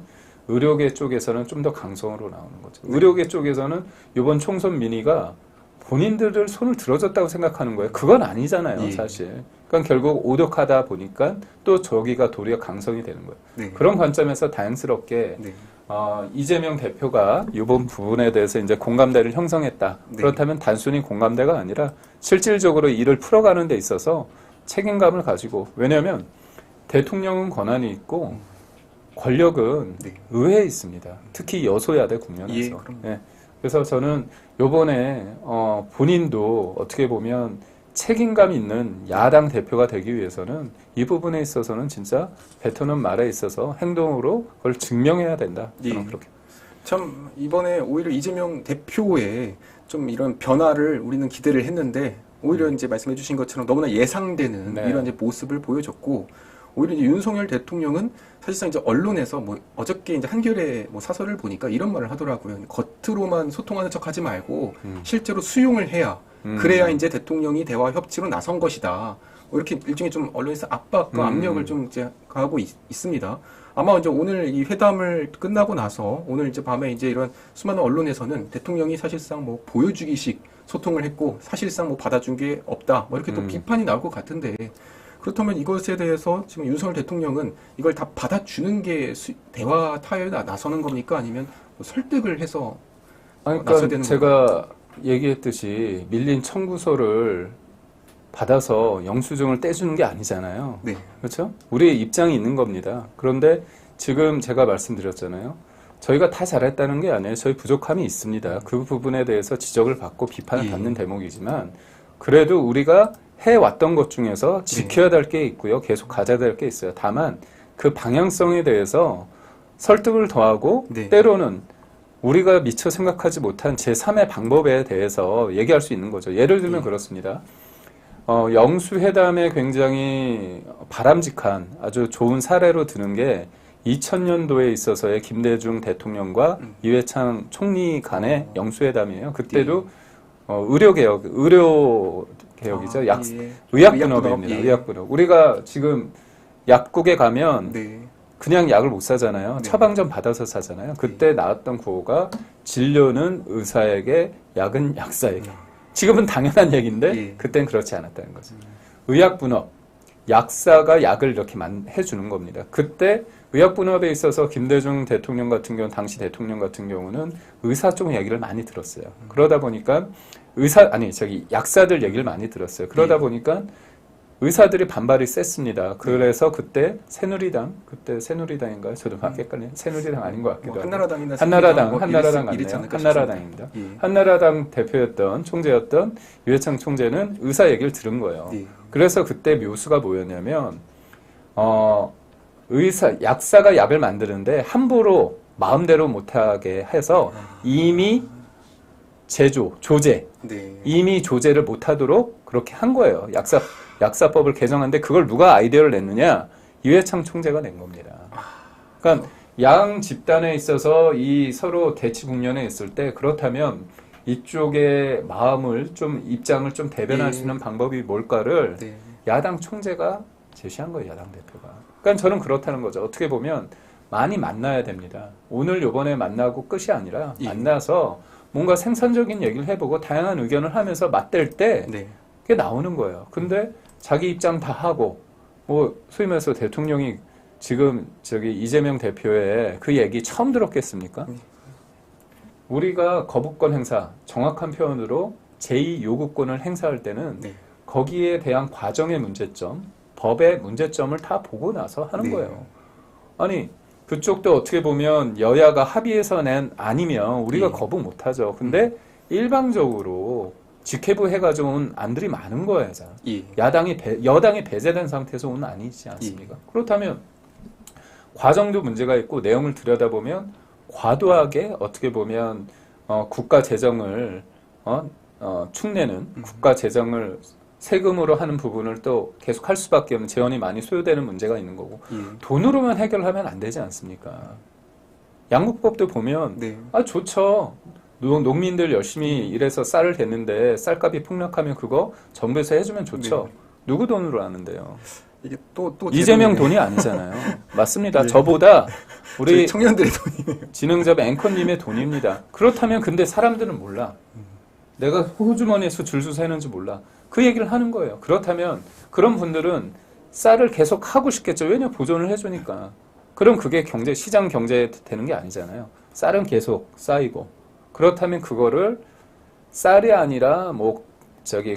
의료계 쪽에서는 좀 더 강성으로 나오는 거죠. 의료계 쪽에서는 이번 총선 민의가 본인들을 손을 들어줬다고 생각하는 거예요. 그건 아니잖아요, 예. 사실. 그러니까 결국 오덕하다 보니까 또 저기가 도리어 강성이 되는 거예요. 네. 그런 관점에서 다행스럽게 네. 이재명 대표가 이번 부분에 대해서 이제 공감대를 형성했다. 네. 그렇다면 단순히 공감대가 아니라 실질적으로 일을 풀어가는 데 있어서 책임감을 가지고, 왜냐하면 대통령은 권한이 있고 권력은 네. 의회에 있습니다. 특히 여소야대 국면에서. 예, 그럼요. 예. 그래서 저는 요번에 본인도 어떻게 보면 책임감 있는 야당 대표가 되기 위해서는 이 부분에 있어서는 진짜 뱉어놓은 말에 있어서 행동으로 그걸 증명해야 된다. 저는 예. 그렇게. 참 이번에 오히려 이재명 대표의 좀 이런 변화를 우리는 기대를 했는데 오히려 이제 말씀해 주신 것처럼 너무나 예상되는 네. 이런 이제 모습을 보여줬고 오히려 이제 윤석열 대통령은 사실상 이제 언론에서 뭐 어저께 이제 한겨레 뭐 사설을 보니까 이런 말을 하더라고요. 겉으로만 소통하는 척 하지 말고 실제로 수용을 해야 그래야 이제 대통령이 대화 협치로 나선 것이다. 뭐 이렇게 일종의 좀 언론에서 압박과 압력을 좀 이제 가하고 있습니다. 아마 이제 오늘 이 회담을 끝나고 나서 오늘 이제 밤에 이제 이런 수많은 언론에서는 대통령이 사실상 뭐 보여주기식 소통을 했고 사실상 뭐 받아준 게 없다. 뭐 이렇게 또 비판이 나올 것 같은데 그렇다면 이것에 대해서 지금 윤석열 대통령은 이걸 다 받아주는 게 대화 타협에 나서는 겁니까? 아니면 뭐 설득을 해서 아니, 나서야 그러니까 되는 제가 얘기했듯이 밀린 청구서를 받아서 영수증을 떼주는 게 아니잖아요. 네. 그렇죠? 우리의 입장이 있는 겁니다. 그런데 지금 제가 말씀드렸잖아요. 저희가 다 잘했다는 게 아니에요. 저희 부족함이 있습니다. 그 부분에 대해서 지적을 받고 비판을 예. 받는 대목이지만 그래도 우리가 해왔던 것 중에서 지켜야 될 게 있고요. 계속 가져야 될 게 있어요. 다만 그 방향성에 대해서 설득을 더하고 네. 때로는 우리가 미처 생각하지 못한 제3의 방법에 대해서 얘기할 수 있는 거죠. 예를 들면 그렇습니다. 영수회담에 굉장히 바람직한 아주 좋은 사례로 드는 게 2000년도에 있어서의 김대중 대통령과 이회창 총리 간의 영수회담이에요. 그때도 의료개혁이죠. 예. 의약분업입니다. 예. 의약분업. 우리가 지금 약국에 가면 네. 그냥 약을 못 사잖아요. 네. 처방전 받아서 사잖아요. 그때 나왔던 구호가 진료는 의사에게, 약은 약사에게. 지금은 당연한 얘기인데 예. 그땐 그렇지 않았다는 거죠. 의약분업. 약사가 약을 이렇게 해주는 겁니다. 그때 의약분업에 있어서 김대중 대통령 같은 경우, 당시 대통령 같은 경우는 의사 쪽 얘기를 많이 들었어요. 그러다 보니까 약사들 얘기를 많이 들었어요. 그러다 예. 보니까 의사들이 반발이 셌습니다. 그래서 그때 새누리당인가요? 저도 막 헷갈려요. 새누리당 아닌 것 같기도 하고. 한나라당이나 한나라당 이랬지 않을까 한나라당입니다. 싶습니다. 예. 한나라당 대표였던 총재였던 유해창 총재는 의사 얘기를 들은 거예요. 예. 그래서 그때 묘수가 뭐였냐면 약사가 약을 만드는데 함부로 마음대로 못하게 해서 이미 조제 네. 이미 조제를 못하도록 그렇게 한 거예요. 약사법을 개정하는데 그걸 누가 아이디어를 냈느냐? 이회창 총재가 낸 겁니다. 그러니까 양 집단에 있어서 이 서로 대치 국면에 있을 때 그렇다면 이쪽의 마음을 좀 입장을 좀 대변할 예. 수 있는 방법이 뭘까를 네. 야당 총재가 제시한 거예요. 야당 대표가. 그러니까 저는 그렇다는 거죠. 어떻게 보면 많이 만나야 됩니다. 오늘 요번에 만나고 끝이 아니라 예. 만나서 뭔가 생산적인 얘기를 해보고 다양한 의견을 하면서 맞댈 때 네. 그게 나오는 거예요. 근데 자기 입장 다 하고 뭐 소위 말해서 대통령이 지금 이재명 대표의 그 얘기 처음 들었겠습니까? 우리가 거부권 행사, 정확한 표현으로 제2요구권을 행사할 때는 네. 거기에 대한 과정의 문제점, 법의 문제점을 다 보고 나서 하는 네. 거예요. 아니 그쪽도 어떻게 보면 여야가 합의해서 낸 아니면 우리가 예. 거부 못하죠. 근데 일방적으로 직회부 해가지고 온 안들이 많은 거예요. 예. 여당이 배제된 상태에서 온 안이지 않습니까? 그렇다면 과정도 문제가 있고 내용을 들여다보면 과도하게 어떻게 보면 국가 재정을 축내는 국가 재정을 세금으로 하는 부분을 또 계속 할 수밖에 없는 재원이 많이 소요되는 문제가 있는 거고 예. 돈으로만 해결하면 안 되지 않습니까? 양국법도 보면 네. 좋죠. 농민들 열심히 일해서 쌀을 댔는데 쌀값이 폭락하면 그거 정부에서 해주면 좋죠. 네. 누구 돈으로 하는데요? 이게 또 이재명 제도인데. 돈이 아니잖아요. 맞습니다. 네. 저보다 저희 우리 청년들의 돈이네요. 진흥접 앵커님의 돈입니다. 그렇다면 근데 사람들은 몰라. 내가 호주머니에서 줄수 세는지 몰라. 그 얘기를 하는 거예요. 그렇다면 그런 분들은 쌀을 계속 하고 싶겠죠. 왜냐 보존을 해주니까. 그럼 그게 시장 경제 되는 게 아니잖아요. 쌀은 계속 쌓이고. 그렇다면 그거를 쌀이 아니라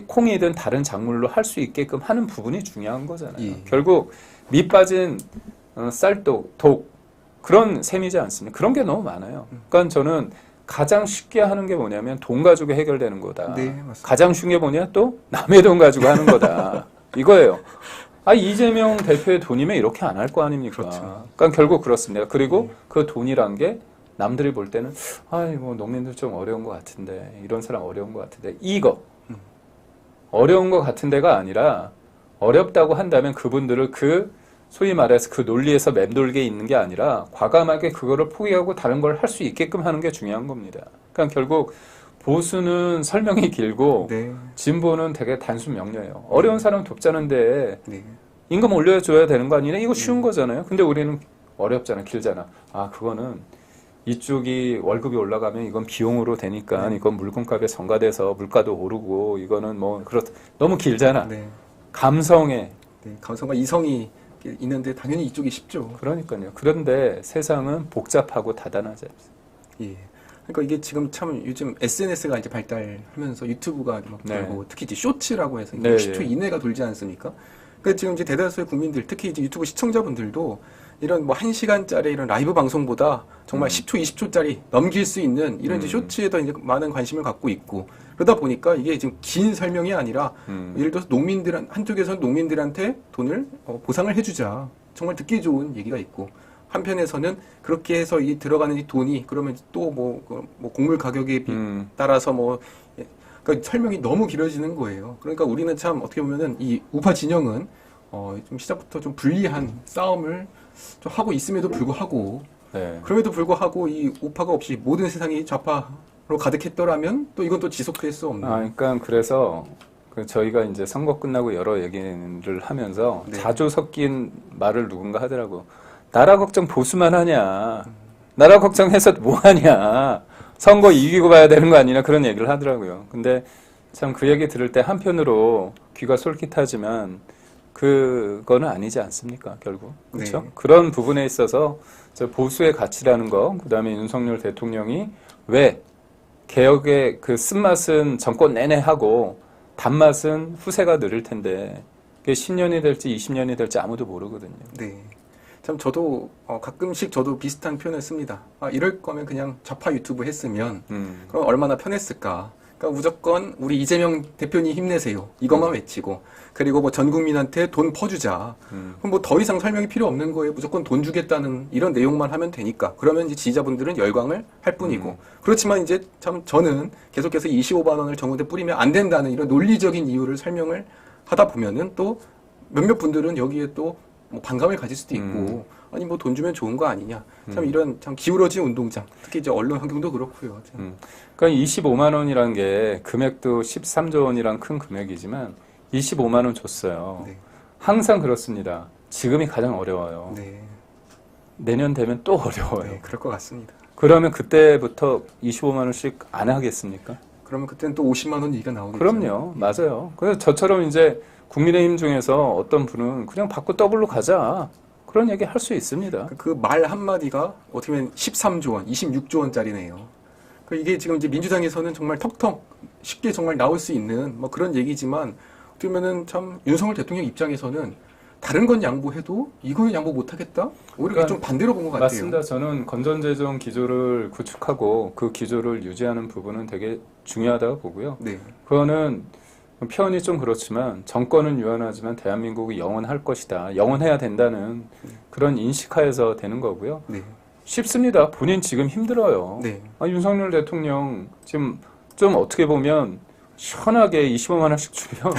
콩이든 다른 작물로 할 수 있게끔 하는 부분이 중요한 거잖아요. 예. 결국 밑 빠진 쌀독, 독 그런 셈이지 않습니까? 그런 게 너무 많아요. 그러니까 저는 가장 쉽게 하는 게 뭐냐면 돈 가지고 해결되는 거다. 네, 맞습니다. 가장 쉬운 게 뭐냐? 또 남의 돈 가지고 하는 거다. 이거예요. 이재명 대표의 돈이면 이렇게 안 할 거 아닙니까? 그렇죠. 그러니까 결국 그렇습니다. 그리고 그 돈이란 게 남들이 볼 때는 농민들 좀 어려운 것 같은데 이런 사람 어려운 것 같은데 이거 어려운 것 같은 데가 아니라 어렵다고 한다면 그분들을 소위 말해서 그 논리에서 맴돌게 있는 게 아니라 과감하게 그거를 포기하고 다른 걸 할 수 있게끔 하는 게 중요한 겁니다. 그러니까 결국 보수는 설명이 길고 네. 진보는 되게 단순 명료해요. 어려운 사람 돕자는데 네. 임금 올려줘야 되는 거 아니냐? 이거 쉬운 거잖아요. 근데 우리는 어렵잖아, 길잖아. 그거는 이쪽이 월급이 올라가면 이건 비용으로 되니까 이건 물건값에 전가돼서 물가도 오르고 이거는 너무 길잖아. 네. 감성에. 네. 감성과 이성이 있는데 당연히 이쪽이 쉽죠. 그러니까요. 그런데 세상은 복잡하고 다단하지 않습니다. 예. 그러니까 이게 지금 참 요즘 SNS가 이제 발달하면서 유튜브가 막 네. 돌고 특히 이제 쇼츠라고 해서 네, 60초 예. 이내가 돌지 않습니까? 그러니까 지금 이제 대다수의 국민들 특히 이제 유튜브 시청자분들도 이런 1시간짜리 이런 라이브 방송보다 정말 10초, 20초짜리 넘길 수 있는 이런 이제 쇼츠에 더 이제 많은 관심을 갖고 있고 그러다 보니까 이게 지금 긴 설명이 아니라 예를 들어서 한쪽에서는 농민들한테 돈을 보상을 해주자. 정말 듣기 좋은 얘기가 있고 한편에서는 그렇게 해서 이 들어가는 이 돈이 그러면 또 곡물 가격에 따라서 그러니까 설명이 너무 길어지는 거예요. 그러니까 우리는 참 어떻게 보면은 이 우파 진영은 좀 시작부터 좀 불리한 싸움을 좀 하고 있음에도 불구하고 네. 그럼에도 불구하고 이 우파가 없이 모든 세상이 좌파로 가득했더라면 또 이건 또 지속될 수 없는. 그러니까 그래서 저희가 이제 선거 끝나고 여러 얘기를 하면서 네. 자주 섞인 말을 누군가 하더라고. 나라 걱정 보수만 하냐. 나라 걱정해서 뭐 하냐. 선거 이기고 봐야 되는 거 아니냐. 그런 얘기를 하더라고요. 근데 참 그 얘기 들을 때 한편으로 귀가 솔깃하지만 그거는 아니지 않습니까? 결국. 그렇죠? 네. 그런 부분에 있어서 저 보수의 가치라는 거, 그다음에 윤석열 대통령이 왜 개혁의 그 쓴맛은 정권 내내 하고 단맛은 후세가 느릴 텐데 그게 10년이 될지 20년이 될지 아무도 모르거든요. 네. 참 저도 가끔씩 저도 비슷한 표현을 씁니다. 이럴 거면 그냥 좌파 유튜브 했으면 그럼 얼마나 편했을까. 그러니까 무조건 우리 이재명 대표님 힘내세요. 이것만 외치고 그리고 전 국민한테 돈 퍼주자. 그럼 더 이상 설명이 필요 없는 거예요. 무조건 돈 주겠다는 이런 내용만 하면 되니까. 그러면 이제 지지자분들은 열광을 할 뿐이고. 그렇지만 이제 참 저는 계속해서 25만 원을 정부에 뿌리면 안 된다는 이런 논리적인 이유를 설명을 하다 보면은 또 몇몇 분들은 여기에 또 반감을 가질 수도 있고 아니 돈 주면 좋은 거 아니냐. 참 이런 참 기울어진 운동장. 특히 이제 언론 환경도 그렇고요. 그러니까 25만 원이라는 게 금액도 13조 원이란 큰 금액이지만 25만 원 줬어요. 네. 항상 그렇습니다. 지금이 가장 어려워요. 네. 내년 되면 또 어려워요. 네, 그럴 것 같습니다. 그러면 그때부터 25만 원씩 안 하겠습니까? 그러면 그때는 또 50만 원 얘기가 나오겠죠. 그럼요. 맞아요. 그래서 저처럼 이제 국민의힘 중에서 어떤 분은 그냥 받고 더블로 가자. 그런 얘기 할 수 있습니다. 그 말 한마디가 어떻게 보면 13조 원, 26조 원짜리네요. 이게 지금 이제 민주당에서는 정말 턱턱 쉽게 정말 나올 수 있는 그런 얘기지만 어떻게 보면은 참 윤석열 대통령 입장에서는 다른 건 양보해도 이거는 양보 못하겠다? 오히려 그러니까 좀 반대로 본 것 같아요. 맞습니다. 저는 건전재정 기조를 구축하고 그 기조를 유지하는 부분은 되게 중요하다고 보고요. 네. 그거는 표현이 좀 그렇지만 정권은 유한하지만 대한민국이 영원할 것이다. 영원해야 된다는 그런 인식하에서 되는 거고요. 네. 쉽습니다. 본인 지금 힘들어요. 네. 윤석열 대통령 지금 좀 어떻게 보면 시원하게 25만 원씩 주면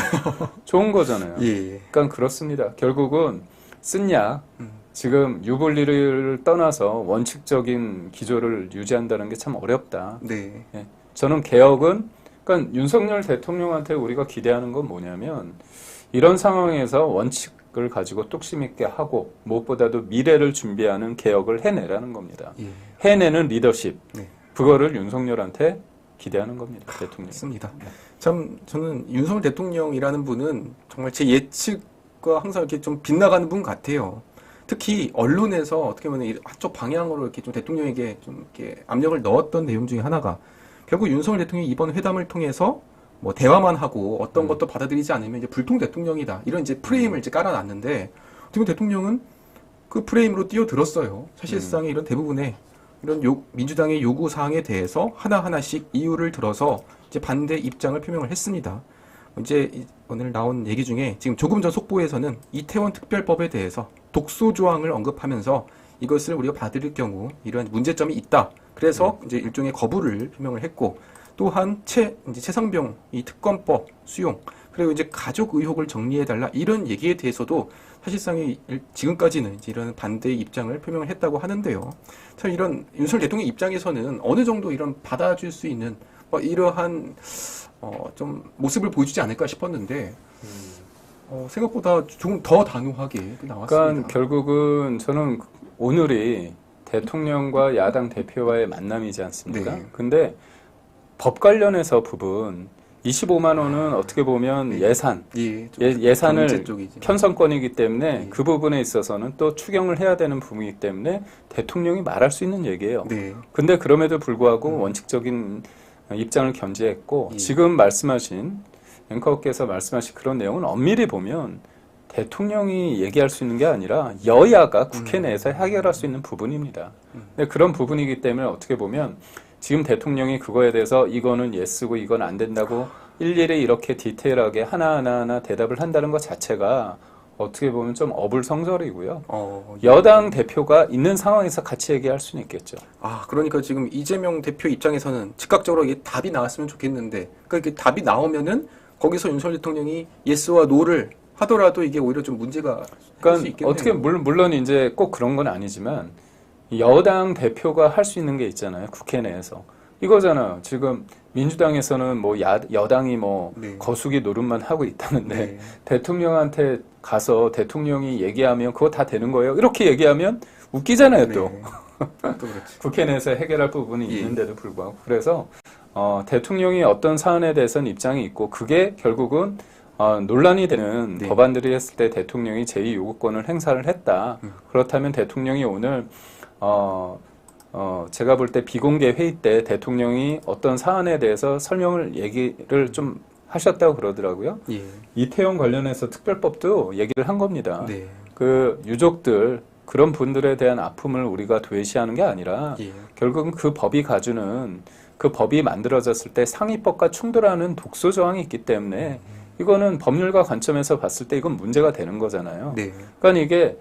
좋은 거잖아요. 예. 그러니까 그렇습니다. 결국은 쓴 약, 지금 유불리를 떠나서 원칙적인 기조를 유지한다는 게 참 어렵다. 네. 예. 저는 개혁은 그러니까 윤석열 대통령한테 우리가 기대하는 건 뭐냐면 이런 상황에서 원칙을 가지고 뚝심 있게 하고 무엇보다도 미래를 준비하는 개혁을 해내라는 겁니다. 예. 해내는 리더십. 네. 그거를 윤석열한테 기대하는 겁니다. 대통령. 맞습니다. 참 저는 윤석열 대통령이라는 분은 정말 제 예측과 항상 이렇게 좀 빗나가는 분 같아요. 특히 언론에서 어떻게 보면 한쪽 방향으로 이렇게 좀 대통령에게 좀 이렇게 압력을 넣었던 내용 중에 하나가 결국 윤석열 대통령이 이번 회담을 통해서 뭐 대화만 하고 어떤 것도 받아들이지 않으면 이제 불통 대통령이다 이런 이제 프레임을 이제 깔아놨는데 지금 대통령은 그 프레임으로 뛰어들었어요. 사실상의 이런 대부분의 이런 민주당의 요구 사항에 대해서 하나하나씩 이유를 들어서 이제 반대 입장을 표명을 했습니다. 이제 오늘 나온 얘기 중에 지금 조금 전 속보에서는 이태원 특별법에 대해서 독소 조항을 언급하면서 이것을 우리가 받을 경우 이러한 문제점이 있다. 그래서 이제 일종의 거부를 표명을 했고 또한 이제 최상병 이 특검법 수용 그리고 이제 가족 의혹을 정리해달라 이런 얘기에 대해서도 사실상 지금까지는 이제 이런 반대의 입장을 표명을 했다고 하는데요. 참 이런 윤석열 대통령 입장에서는 어느 정도 이런 받아줄 수 있는 뭐 이러한 좀 모습을 보여주지 않을까 싶었는데 생각보다 조금 더 단호하게 나왔습니다. 그러니까 결국은 저는 오늘이 대통령과 야당 대표와의 만남이지 않습니까? 네. 근데 법 관련해서 부분 25만 원은 어떻게 보면 네. 예산, 좀 예산을 경제 쪽이지. 편성권이기 때문에 네. 그 부분에 있어서는 또 추경을 해야 되는 부분이기 때문에 대통령이 말할 수 있는 얘기예요. 네. 근데 그럼에도 불구하고 원칙적인 입장을 견지했고 예. 지금 말씀하신 앵커께서 말씀하신 그런 내용은 엄밀히 보면 대통령이 얘기할 수 있는 게 아니라 여야가 국회 내에서 해결할 수 있는 부분입니다. 근데 그런 부분이기 때문에 어떻게 보면 지금 대통령이 그거에 대해서 이거는 예스고 이건 안 된다고 일일이 이렇게 디테일하게 하나하나 대답을 한다는 것 자체가 어떻게 보면 좀 어불성설이고요. 여당 대표가 있는 상황에서 같이 얘기할 수는 있겠죠. 그러니까 지금 이재명 대표 입장에서는 즉각적으로 이게 답이 나왔으면 좋겠는데, 그러니까 이게 답이 나오면은 거기서 윤석열 대통령이 예스와 노를 하더라도 이게 오히려 좀 문제가 될 수 그러니까 있겠네요. 어떻게 물론 이제 꼭 그런 건 아니지만 여당 대표가 할 수 있는 게 있잖아요. 국회 내에서. 이거잖아요. 지금 민주당에서는 뭐 여당이 뭐 네. 거수기 노릇만 하고 있다는데 네. 대통령한테 가서 대통령이 얘기하면 그거 다 되는 거예요. 이렇게 얘기하면 웃기잖아요, 또. 또 그렇지. 국회 내에서 해결할 부분이 예. 있는데도 불구하고. 그래서 대통령이 어떤 사안에 대해서는 입장이 있고 그게 결국은 논란이 되는 네. 법안들이 했을 때 대통령이 제2요구권을 행사를 했다. 그렇다면 대통령이 오늘 제가 볼 때 비공개 회의 때 대통령이 어떤 사안에 대해서 얘기를 좀 하셨다고 그러더라고요. 예. 이태원 관련해서 특별법도 얘기를 한 겁니다. 네. 그 유족들 그런 분들에 대한 아픔을 우리가 도외시하는 게 아니라 예. 결국은 그 법이 가주는 그 법이 만들어졌을 때 상위법과 충돌하는 독소 조항이 있기 때문에 이거는 법률가 관점에서 봤을 때 이건 문제가 되는 거잖아요. 네. 그러니까 이게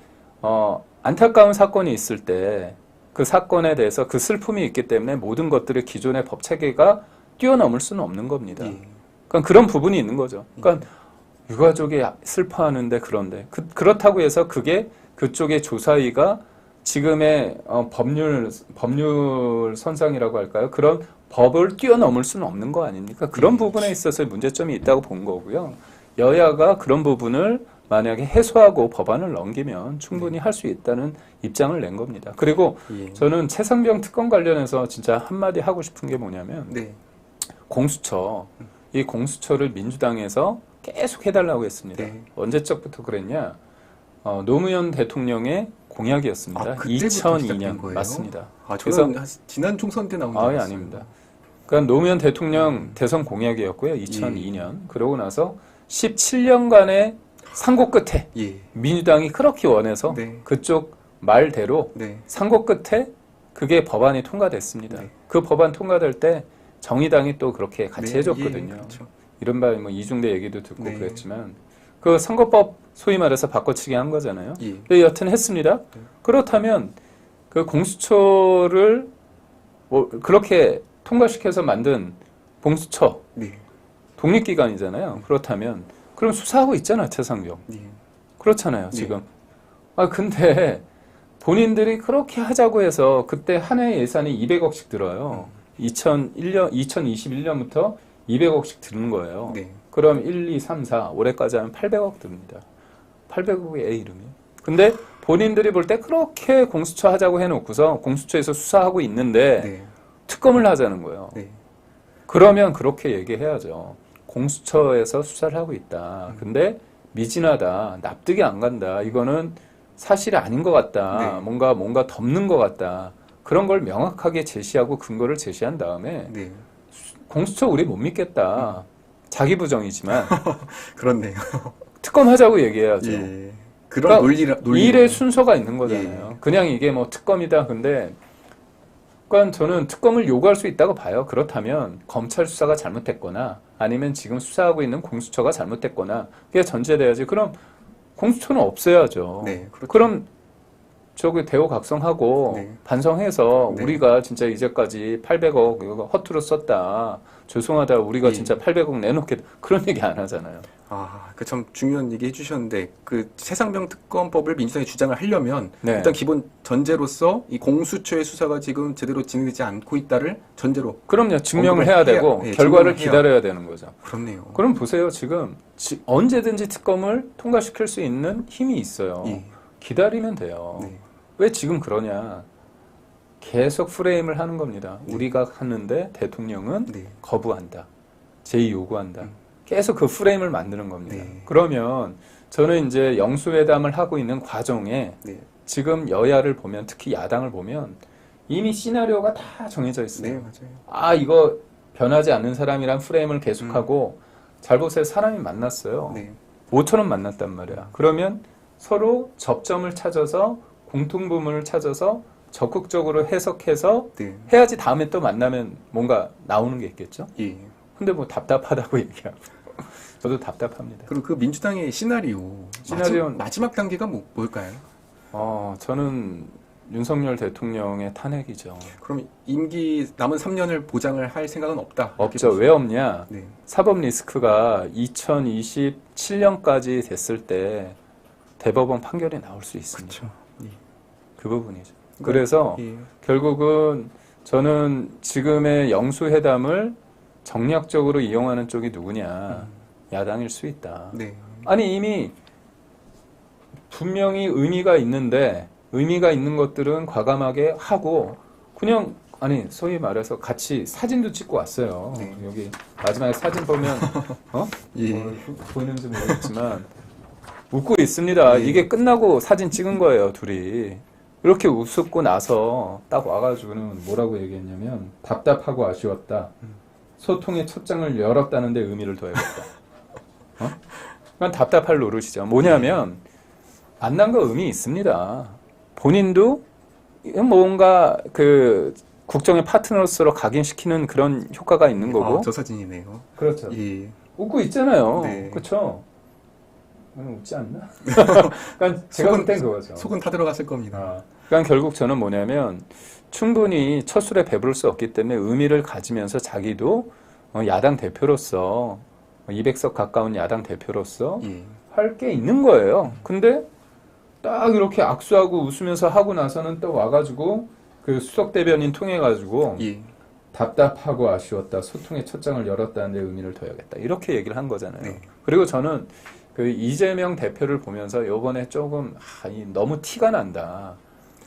안타까운 사건이 있을 때 그 사건에 대해서 그 슬픔이 있기 때문에 모든 것들을 기존의 법 체계가 뛰어넘을 수는 없는 겁니다. 예. 그러니까 그런 부분이 있는 거죠. 그러니까 유가족이 슬퍼하는데 그런데 그렇다고 해서 그게 그쪽의 조사위가 지금의 법률 선상이라고 할까요? 그런 법을 뛰어넘을 수는 없는 거 아닙니까? 그런 부분에 있어서 문제점이 있다고 본 거고요. 여야가 그런 부분을 만약에 해소하고 법안을 넘기면 충분히 할 수 있다는 입장을 낸 겁니다. 그리고 예. 저는 최상병 특검 관련해서 진짜 한마디 하고 싶은 게 뭐냐면 네. 공수처, 이 공수처를 민주당에서 계속 해달라고 했습니다. 네. 언제적부터 그랬냐? 노무현 대통령의 공약이었습니다. 그때부터 시작된 2002년 거예요? 맞습니다. 저는 지난 총선 때 나온 줄 알았어요. 아닙니다. 그러니까 노무현 대통령 대선 공약이었고요. 2002년. 그러고 나서 17년간의 상고 끝에 예. 민주당이 그렇게 원해서 네. 그쪽 말대로 네. 상고 끝에 그게 법안이 통과됐습니다. 네. 그 법안 통과될 때 정의당이 또 그렇게 같이 네. 해줬거든요. 예, 그렇죠. 이른바 뭐 이중대 얘기도 듣고 네. 그랬지만 그 선거법 소위 말해서 바꿔치기 한 거잖아요. 예. 근데 여튼 했습니다. 그렇다면 그 공수처를 뭐 그렇게 통과시켜서 만든 공수처 네. 독립기관이잖아요. 그렇다면 그럼 수사하고 있잖아, 최상병. 예. 그렇잖아요, 지금. 근데 본인들이 그렇게 하자고 해서 그때 한 해 예산이 200억씩 들어요. 2021년부터 200억씩 드는 거예요. 네. 그럼 1, 2, 3, 4 올해까지 하면 800억 듭니다. 800억의 애 이름이. 근데 본인들이 볼 때 그렇게 공수처 하자고 해놓고서 공수처에서 수사하고 있는데 네. 특검을 하자는 거예요. 네. 그러면 그렇게 얘기해야죠. 공수처에서 수사를 하고 있다. 근데 미진하다. 납득이 안 간다. 이거는 사실이 아닌 것 같다. 네. 뭔가 덮는 것 같다. 그런 걸 명확하게 제시하고 근거를 제시한 다음에 네. 공수처 우리 못 믿겠다. 자기 부정이지만 그렇네요. 특검하자고 얘기해야죠. 예. 그런 그러니까 논리로. 일의 순서가 있는 거잖아요. 예. 그냥 이게 뭐 특검이다. 근데 그러니까 저는 특검을 요구할 수 있다고 봐요. 그렇다면 검찰 수사가 잘못됐거나 아니면 지금 수사하고 있는 공수처가 잘못됐거나 그게 전제돼야지. 그럼 공수처는 없애야죠. 네, 그렇죠. 그럼 저기 대우각성하고 네. 반성해서 네. 우리가 진짜 이제까지 800억 이거 허투루 썼다. 죄송하다. 우리가 예. 진짜 800억 내놓겠다. 그런 얘기 안 하잖아요. 아, 그 참 중요한 얘기 해주셨는데 그 최상병 특검법을 민주당이 주장을 하려면 네. 일단 기본 전제로서 이 공수처의 수사가 지금 제대로 진행되지 않고 있다를 전제로. 그럼요. 증명을 언급을 해야 해야- 되고 예, 결과를 증명을 해야- 기다려야 되는 거죠. 그렇네요. 그럼 보세요. 지금 언제든지 특검을 통과시킬 수 있는 힘이 있어요. 예. 기다리면 돼요. 네. 왜 지금 그러냐. 계속 프레임을 하는 겁니다. 우리가 하는데 대통령은 네. 거부한다. 제의 요구한다. 계속 그 프레임을 만드는 겁니다. 네. 그러면 저는 이제 영수회담을 하고 있는 과정에 네. 지금 여야를 보면 특히 야당을 보면 이미 시나리오가 다 정해져 있어요. 네, 맞아요. 아, 이거 변하지 않는 사람이란 프레임을 계속하고 잘 보세요. 사람이 만났어요. 네. 5천원 만났단 말이야. 그러면 서로 접점을 찾아서 공통부문을 찾아서 적극적으로 해석해서 네. 해야지 다음에 또 만나면 뭔가 나오는 게 있겠죠? 예. 근데 뭐 답답하다고 얘기하고 저도 답답합니다. 그리고 그 민주당의 시나리오. 시나리오는- 마지막 단계가 뭘까요? 저는 윤석열 대통령의 탄핵이죠. 그럼 임기 남은 3년을 보장을 할 생각은 없다. 없죠. 왜 없냐? 네. 사법 리스크가 2027년까지 됐을 때 대법원 판결이 나올 수 있습니다. 그렇죠. 예. 그 부분이죠. 그래서 예. 결국은 저는 지금의 영수회담을 정략적으로 이용하는 쪽이 누구냐? 야당일 수 있다. 네. 아니 이미 분명히 의미가 있는데 의미가 있는 것들은 과감하게 하고 그냥 아니 소위 말해서 같이 사진도 찍고 왔어요. 네. 여기 마지막에 사진 보면 예. 보이는지 모르겠지만 웃고 있습니다. 예. 이게 끝나고 사진 찍은 거예요, 둘이. 이렇게 웃고 나서 딱 와가지고는 뭐라고 얘기했냐면 답답하고 아쉬웠다. 소통의 첫 장을 열었다는데 의미를 더해봤다. 그건 답답할 노릇이죠. 뭐냐면 만난 거 의미 있습니다. 본인도 뭔가 그 국정의 파트너로서 각인시키는 그런 효과가 있는 거고. 저 사진이네요. 그렇죠. 예. 웃고 있잖아요. 네. 그렇죠. 웃지 않나? 그러니까 제가 볼 땐 그거죠. 속은 타 들어갔을 겁니다. 그러니까 결국 저는 뭐냐면 충분히 첫 술에 배부를 수 없기 때문에 의미를 가지면서 자기도 야당 대표로서 200석 가까운 야당 대표로서 예. 할 게 있는 거예요. 근데 딱 이렇게 악수하고 웃으면서 하고 나서는 또 와가지고 그 수석 대변인 통해가지고 예. 답답하고 아쉬웠다. 소통의 첫 장을 열었다는데 의미를 더해야겠다. 이렇게 얘기를 한 거잖아요. 네. 그리고 저는 그 이재명 대표를 보면서 요번에 조금 너무 티가 난다.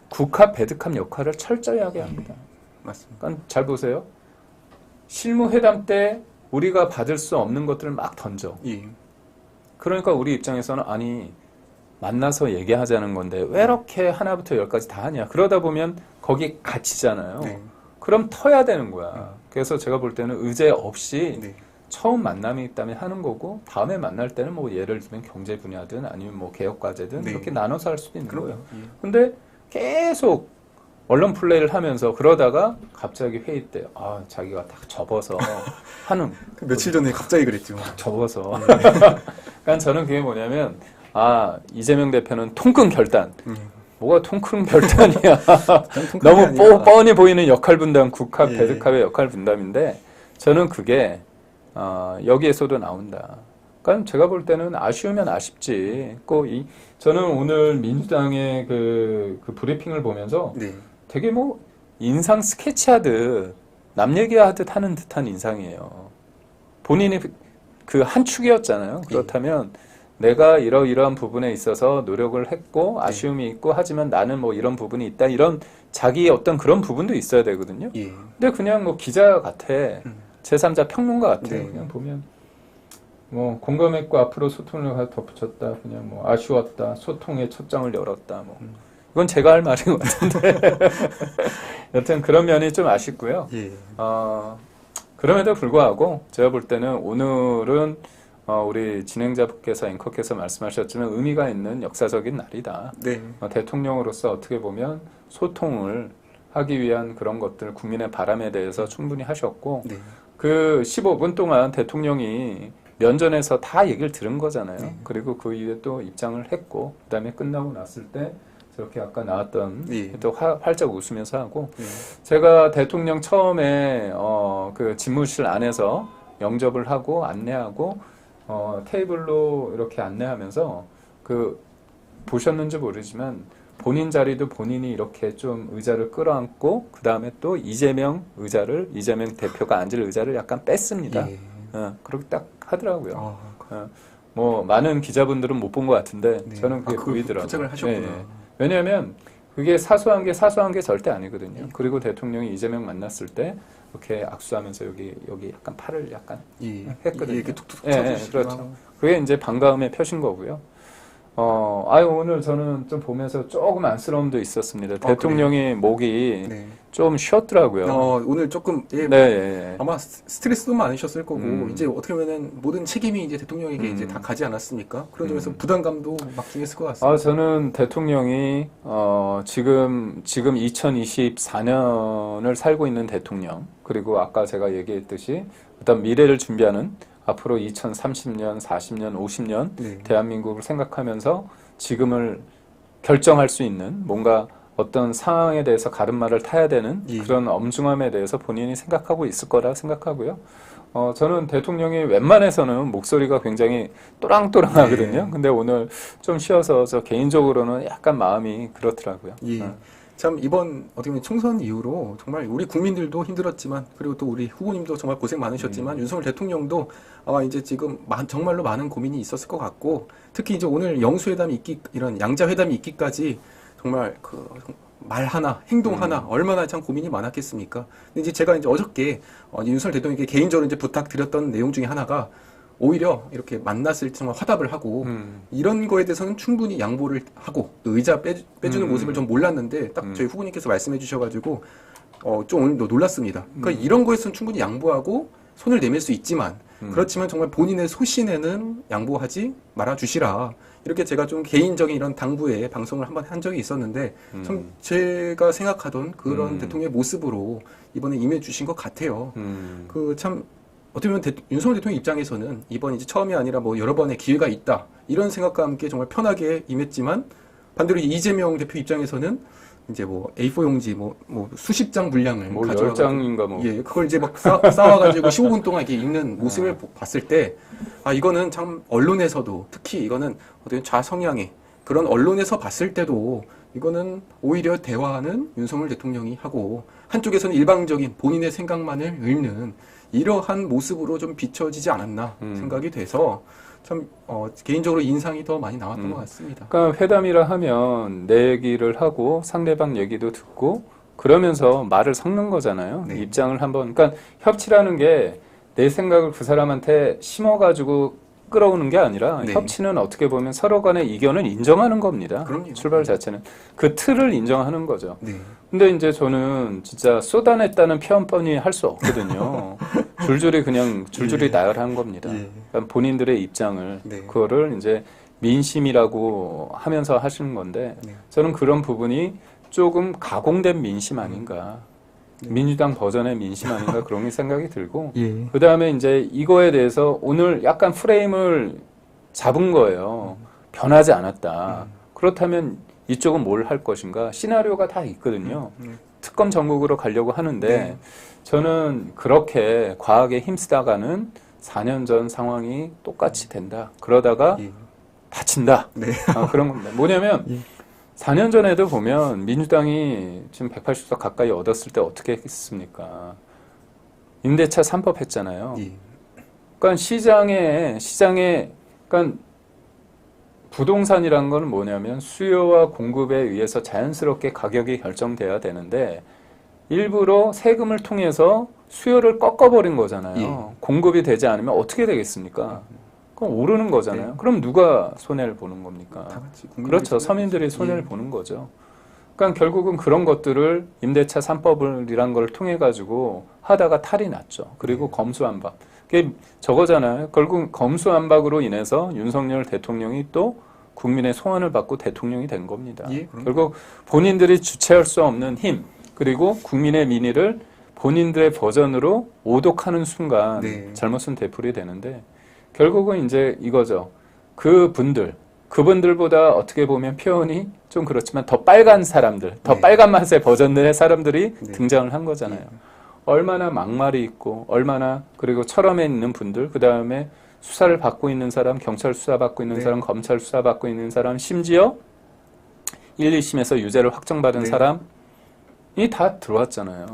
국합, 배드캅 역할을 철저히 하게 합니다. 맞습니다. 그러니까 잘 보세요. 실무회담 때 우리가 받을 수 없는 것들을 막 던져. 예. 그러니까 우리 입장에서는 아니 만나서 얘기하자는 건데 왜 이렇게 하나부터 열까지 다 하냐. 그러다 보면 거기 갇히잖아요. 네. 그럼 터야 되는 거야. 그래서 제가 볼 때는 의제 없이 네. 처음 만남이 있다면 하는 거고 다음에 만날 때는 뭐 예를 들면 경제 분야든 아니면 뭐 개혁 과제든 네. 이렇게 나눠서 할 수도 있는 그럼 거예요. 예. 근데 계속 언론 플레이를 하면서 그러다가 갑자기 회의 때 자기가 딱 접어서 하는 그 며칠 전에 갑자기 그랬죠. 접어서 그러니까 저는 그게 뭐냐면 이재명 대표는 통큰 결단 뭐가 통큰 결단이야. 너무 뻔히 보이는 역할 분담, 국합, 예. 배드캅의 역할 분담인데 저는 그게 여기에서도 나온다. 그러니까 제가 볼 때는 아쉬우면 아쉽지. 저는 오늘 민주당의 그 브리핑을 보면서 네. 되게 뭐 인상 스케치하듯 남 얘기하듯 하는 듯한 인상이에요. 본인이 그 한 축이었잖아요. 그렇다면 내가 이러이러한 부분에 있어서 노력을 했고 아쉬움이 있고 하지만 나는 뭐 이런 부분이 있다. 이런 자기의 어떤 그런 부분도 있어야 되거든요. 예. 근데 그냥 뭐 기자 같아. 제3자 평론가 같아요. 네. 그냥 보면 뭐 공감했고 앞으로 소통을 하나 덧붙였다. 그냥 뭐 아쉬웠다. 소통의 첫장을 열었다. 뭐 이건 제가 할 말인 것 같은데 여튼 그런 면이 좀 아쉽고요. 예. 그럼에도 불구하고 제가 볼 때는 오늘은 우리 진행자분께서 앵커께서 말씀하셨지만 의미가 있는 역사적인 날이다. 네. 대통령으로서 어떻게 보면 소통을 하기 위한 그런 것들 국민의 바람에 대해서 충분히 하셨고 네. 그 15분 동안 대통령이 면전에서 다 얘기를 들은 거잖아요. 네. 그리고 그 이후에 또 입장을 했고 그다음에 끝나고 났을 때 저렇게 아까 나왔던 네. 또 활짝 웃으면서 하고 네. 제가 대통령 처음에 그 집무실 안에서 영접을 하고 안내하고 테이블로 이렇게 안내하면서 그 보셨는지 모르지만 본인 자리도 본인이 이렇게 좀 의자를 끌어안고 그 다음에 또 이재명 대표가 앉을 의자를 약간 뺐습니다. 예. 그렇게 딱 하더라고요. 아, 뭐 많은 기자분들은 못 본 것 같은데 네. 저는 그게 보이더라고요. 부탁을 하셨구나. 왜냐하면 그게 사소한 게 절대 아니거든요. 그리고 대통령이 이재명 만났을 때 이렇게 악수하면서 여기 약간 팔을 약간 예. 했거든요. 이렇게 툭툭 예, 쳐주시고. 그렇죠. 그게 이제 반가움의 표신 거고요. 오늘 저는 좀 보면서 조금 안쓰러움도 있었습니다. 대통령의 목이 네. 좀 쉬었더라고요. 오늘 조금 예, 네. 아마 스트레스도 많으셨을 거고 이제 이제 어떻게 보면은 모든 책임이 이제 대통령에게 이제 다 가지 않았습니까? 그런 점에서 부담감도 막중했을 것 같습니다. 저는 대통령이 지금 2024년을 살고 있는 대통령 그리고 아까 제가 얘기했듯이 어떤 미래를 준비하는 앞으로 2030년, 40년, 50년 네. 대한민국을 생각하면서 지금을 결정할 수 있는 뭔가 어떤 상황에 대해서 가름말을 타야 되는 예. 그런 엄중함에 대해서 본인이 생각하고 있을 거라 생각하고요. 저는 대통령이 웬만해서는 목소리가 굉장히 또랑또랑하거든요. 네. 근데 오늘 좀 쉬어서 저 개인적으로는 약간 마음이 그렇더라고요. 예. 참 이번 어떻게 보면 총선 이후로 정말 우리 국민들도 힘들었지만 그리고 또 우리 후보님도 정말 고생 많으셨지만 윤석열 대통령도 아마 이제 지금 정말로 많은 고민이 있었을 것 같고 특히 이제 오늘 영수회담이 있기 이런 양자회담이 있기까지 정말 그 말 하나 행동 하나 얼마나 참 고민이 많았겠습니까? 근데 이제 제가 이제 어저께 윤석열 대통령에게 개인적으로 이제 부탁드렸던 내용 중에 하나가 오히려 이렇게 만났을 때 정말 화답을 하고 이런 거에 대해서는 충분히 양보를 하고 의자 빼주는 모습을 좀 몰랐는데 딱 저희 후보님께서 말씀해 주셔가지고 좀 오늘도 놀랐습니다. 그러니까 이런 거에서는 충분히 양보하고 손을 내밀 수 있지만 그렇지만 정말 본인의 소신에는 양보하지 말아 주시라. 이렇게 제가 좀 개인적인 이런 당부에 방송을 한번 한 적이 있었는데 참 제가 생각하던 그런 대통령의 모습으로 이번에 임해 주신 것 같아요. 그 참 어떻게 보면 윤석열 대통령 입장에서는 이번 이제 처음이 아니라 뭐 여러 번의 기회가 있다 이런 생각과 함께 정말 편하게 임했지만 반대로 이재명 대표 입장에서는 이제 뭐 A4 용지 뭐 수십 장 분량을 뭐 가져와가지고 10장인가 뭐. 예, 그걸 이제 막 쌓아가지고 15분 동안 이렇게 읽는 모습을 봤을 때 이거는 참 언론에서도 특히 이거는 어떤 좌성향의 그런 언론에서 봤을 때도 이거는 오히려 대화는 윤석열 대통령이 하고 한쪽에서는 일방적인 본인의 생각만을 읽는 이러한 모습으로 좀 비춰지지 않았나 생각이 돼서 참 개인적으로 인상이 더 많이 나왔던 것 같습니다. 그러니까 회담이라 하면 내 얘기를 하고 상대방 얘기도 듣고 그러면서 말을 섞는 거잖아요. 네. 입장을 한번 그러니까 협치라는 게 내 생각을 그 사람한테 심어가지고 끌어오는 게 아니라 네. 협치는 어떻게 보면 서로 간의 이견을 인정하는 겁니다. 그럼요. 출발 자체는 그 틀을 인정하는 거죠. 네. 근데 이제 저는 진짜 쏟아냈다는 표현뻔히 할 수 없거든요. 줄줄이 나열한 겁니다. 예. 그러니까 본인들의 입장을 네. 그거를 이제 민심이라고 하면서 하시는 건데 네. 저는 그런 부분이 조금 가공된 민심 아닌가. 민주당 버전의 민심 아닌가 그런 생각이 들고 예. 그 다음에 이제 이거에 대해서 오늘 약간 프레임을 잡은 거예요. 변하지 않았다. 그렇다면 이쪽은 뭘 할 것인가? 시나리오가 다 있거든요. 특검 전국으로 가려고 하는데 네. 저는 그렇게 과하게 힘쓰다가는 4년 전 상황이 똑같이 된다. 그러다가 예. 다친다. 네. 그런 겁니다. 뭐냐면 예. 4년 전에도 보면 민주당이 지금 180석 가까이 얻었을 때 어떻게 했습니까? 임대차 3법 했잖아요. 예. 그러니까 시장에 그러니까 부동산이라는 건 뭐냐면 수요와 공급에 의해서 자연스럽게 가격이 결정돼야 되는데 일부러 세금을 통해서 수요를 꺾어버린 거잖아요. 예. 공급이 되지 않으면 어떻게 되겠습니까? 그럼 오르는 거잖아요. 네. 그럼 누가 손해를 보는 겁니까? 다 같이 국민들이 그렇죠. 손해를 서민들이 보죠. 손해를 예. 보는 거죠. 그러니까 결국은 그런 것들을 임대차 3법이란 걸 통해 가지고 하다가 탈이 났죠. 그리고 네. 검수완박. 그게 저거잖아요. 결국 검수완박으로 인해서 윤석열 대통령이 또 국민의 소원을 받고 대통령이 된 겁니다. 예, 그럼요. 결국 본인들이 주체할 수 없는 힘, 그리고 국민의 민의를 본인들의 버전으로 오독하는 순간 네. 잘못은 되풀이 되는데, 결국은 이제 이거죠. 그분들보다 어떻게 보면 표현이 좀 그렇지만 더 빨간 사람들, 더 네. 빨간 맛의 버전들의 사람들이 네. 등장을 한 거잖아요. 얼마나 막말이 있고, 얼마나, 그리고 철험에 있는 분들, 그 다음에 수사를 받고 있는 사람, 경찰 수사 받고 있는 네. 사람, 검찰 수사 받고 있는 사람, 심지어 1, 2심에서 유죄를 확정받은 네. 사람이 다 들어왔잖아요.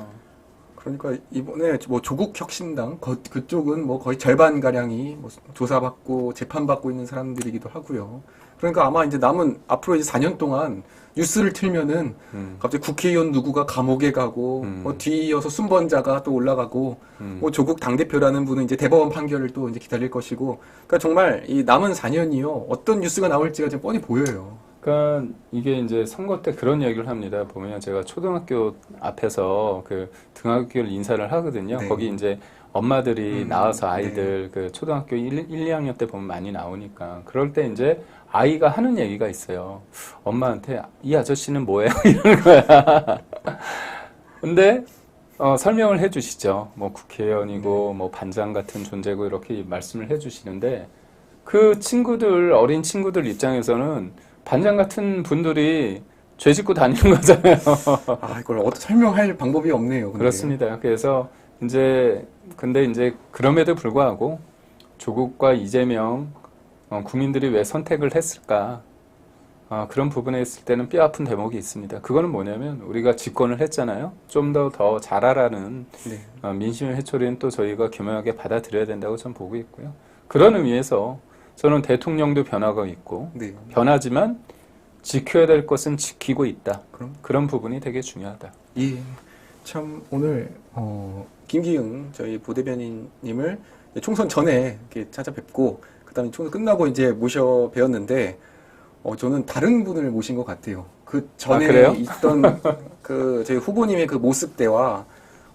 그러니까 이번에 뭐 조국 혁신당 그쪽은 뭐 거의 절반 가량이 뭐 조사받고 재판받고 있는 사람들이기도 하고요. 그러니까 아마 이제 남은 앞으로 이제 4년 동안 뉴스를 틀면은 갑자기 국회의원 누구가 감옥에 가고 뭐 뒤이어서 순번자가 또 올라가고 뭐 조국 당대표라는 분은 이제 대법원 판결을 또 이제 기다릴 것이고, 그러니까 정말 이 남은 4년이요 어떤 뉴스가 나올지가 지금 뻔히 보여요. 그러니까 이게 이제 선거 때 그런 얘기를 합니다. 보면 제가 초등학교 앞에서 그 등하굣길 인사를 하거든요. 네. 거기 이제 엄마들이 나와서 네. 아이들 그 초등학교 1, 2학년 때 보면 많이 나오니까, 그럴 때 이제 아이가 하는 얘기가 있어요. 엄마한테 이 아저씨는 뭐예요? 이러는 거야. 근데 설명을 해주시죠. 뭐 국회의원이고 뭐 반장 같은 존재고 이렇게 말씀을 해주시는데, 그 친구들, 어린 친구들 입장에서는 반장 같은 분들이 죄 짓고 다니는 거잖아요. 아, 이걸 어떻게 설명할 방법이 없네요. 근데. 그렇습니다. 그래서 근데 이제 그럼에도 불구하고 조국과 이재명 국민들이 왜 선택을 했을까? 그런 부분에 있을 때는 뼈아픈 대목이 있습니다. 그거는 뭐냐면 우리가 집권을 했잖아요. 좀 더 잘하라는 네. 민심의 회초리는 또 저희가 교묘하게 받아들여야 된다고 저는 보고 있고요. 그런 의미에서 저는 대통령도 변화가 있고 네. 변하지만 지켜야 될 것은 지키고 있다. 그럼? 그런 부분이 되게 중요하다. 예. 참 오늘 김기흥 저희 부대변인님을 총선 전에 이렇게 찾아뵙고 그다음에 총선 끝나고 이제 모셔 뵈었는데 저는 다른 분을 모신 것 같아요. 그 전에 그래요? 있던 그 저희 후보님의 그 모습대와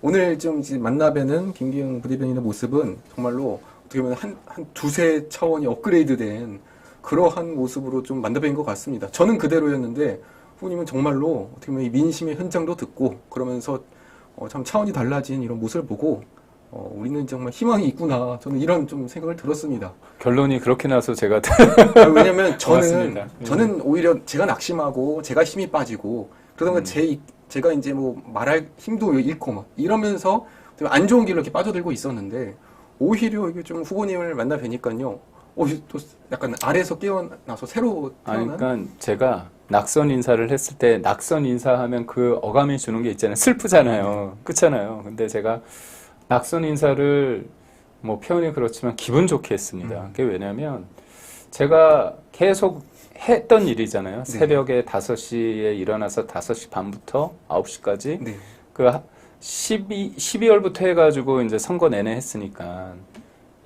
오늘 좀 이제 만나 뵈는 김기흥 부대변인의 모습은 정말로 어떻게 보면 한 두세 차원이 업그레이드된 그러한 모습으로 좀 만나 뵌 것 같습니다. 저는 그대로였는데 후보님은 정말로 어떻게 보면 이 민심의 현장도 듣고 그러면서 참 차원이 달라진 이런 모습을 보고 우리는 정말 희망이 있구나. 저는 이런 좀 생각을 들었습니다. 결론이 그렇게 나서 제가 왜냐면 고맙습니다. 저는 오히려 제가 낙심하고 제가 힘이 빠지고 그러다 보니까 제가 이제 뭐 말할 힘도 잃고 막 이러면서 안 좋은 길로 이렇게 빠져들고 있었는데 오히려 이게 좀 후보님을 만나 뵈니까요. 또 약간 아래에서 깨어나서 새로 태어난 그러니까 제가 낙선 인사를 했을 때 낙선 인사하면 그 어감이 주는 게 있잖아요. 슬프잖아요. 그렇잖아요. 근데 제가 낙선 인사를 뭐 표현이 그렇지만 기분 좋게 했습니다. 그게 왜냐면 제가 계속 했던 일이잖아요. 네. 새벽에 5시에 일어나서 5시 반부터 9시까지 네. 그 12월부터 해가지고 이제 선거 내내 했으니까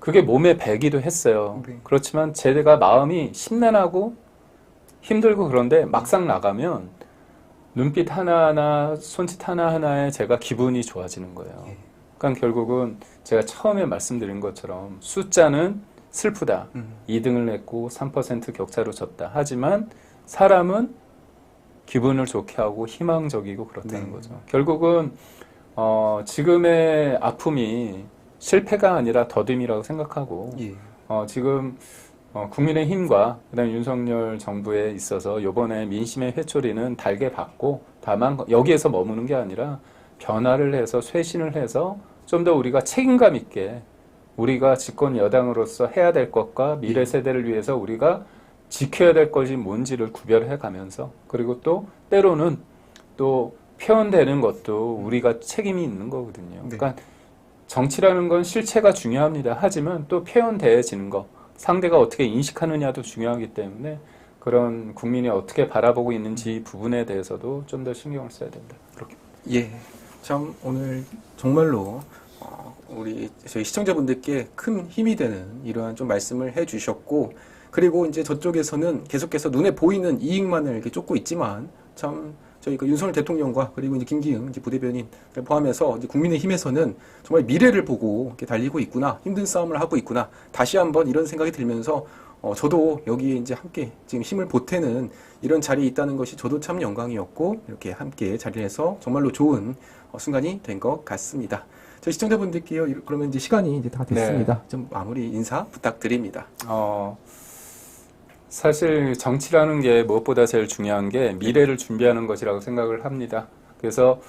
그게 몸에 배기도 했어요. 네. 그렇지만 제가 마음이 심란하고 힘들고 그런데 막상 나가면 눈빛 하나하나, 손짓 하나하나에 제가 기분이 좋아지는 거예요. 예. 그러니까 결국은 제가 처음에 말씀드린 것처럼 숫자는 슬프다. 2등을 냈고 3% 격차로 졌다. 하지만 사람은 기분을 좋게 하고 희망적이고 그렇다는 네. 거죠. 결국은 지금의 아픔이 실패가 아니라 더듬이라고 생각하고 예. 지금 국민의힘과 그다음에 윤석열 정부에 있어서 이번에 민심의 회초리는 달게 받고 다만 여기에서 머무는 게 아니라 변화를 해서 쇄신을 해서 좀 더 우리가 책임감 있게 우리가 집권 여당으로서 해야 될 것과 미래 세대를 위해서 우리가 지켜야 될 것이 뭔지를 구별해 가면서 그리고 또 때로는 또 표현되는 것도 우리가 책임이 있는 거거든요. 네. 그러니까 정치라는 건 실체가 중요합니다. 하지만 또 표현되어지는 거, 상대가 어떻게 인식하느냐도 중요하기 때문에 그런 국민이 어떻게 바라보고 있는지 부분에 대해서도 좀 더 신경을 써야 된다. 그렇게. 예. 참 오늘 정말로 우리 저희 시청자분들께 큰 힘이 되는 이러한 좀 말씀을 해주셨고, 그리고 이제 저쪽에서는 계속해서 눈에 보이는 이익만을 이렇게 쫓고 있지만 참 저희 그 윤석열 대통령과 그리고 이제 김기흥 이제 부대변인 포함해서 이제 국민의힘에서는 정말 미래를 보고 이렇게 달리고 있구나, 힘든 싸움을 하고 있구나, 다시 한번 이런 생각이 들면서 저도 여기에 이제 함께 지금 힘을 보태는 이런 자리에 있다는 것이 저도 참 영광이었고, 이렇게 함께 자리에서 정말로 좋은 순간이 된 것 같습니다. 저희 시청자분들께요, 그러면 이제 시간이 이제 다 됐습니다. 좀 마무리 인사 부탁드립니다. 사실 정치라는 게 무엇보다 제일 중요한 게 미래를 준비하는 것이라고 생각을 합니다. 그래서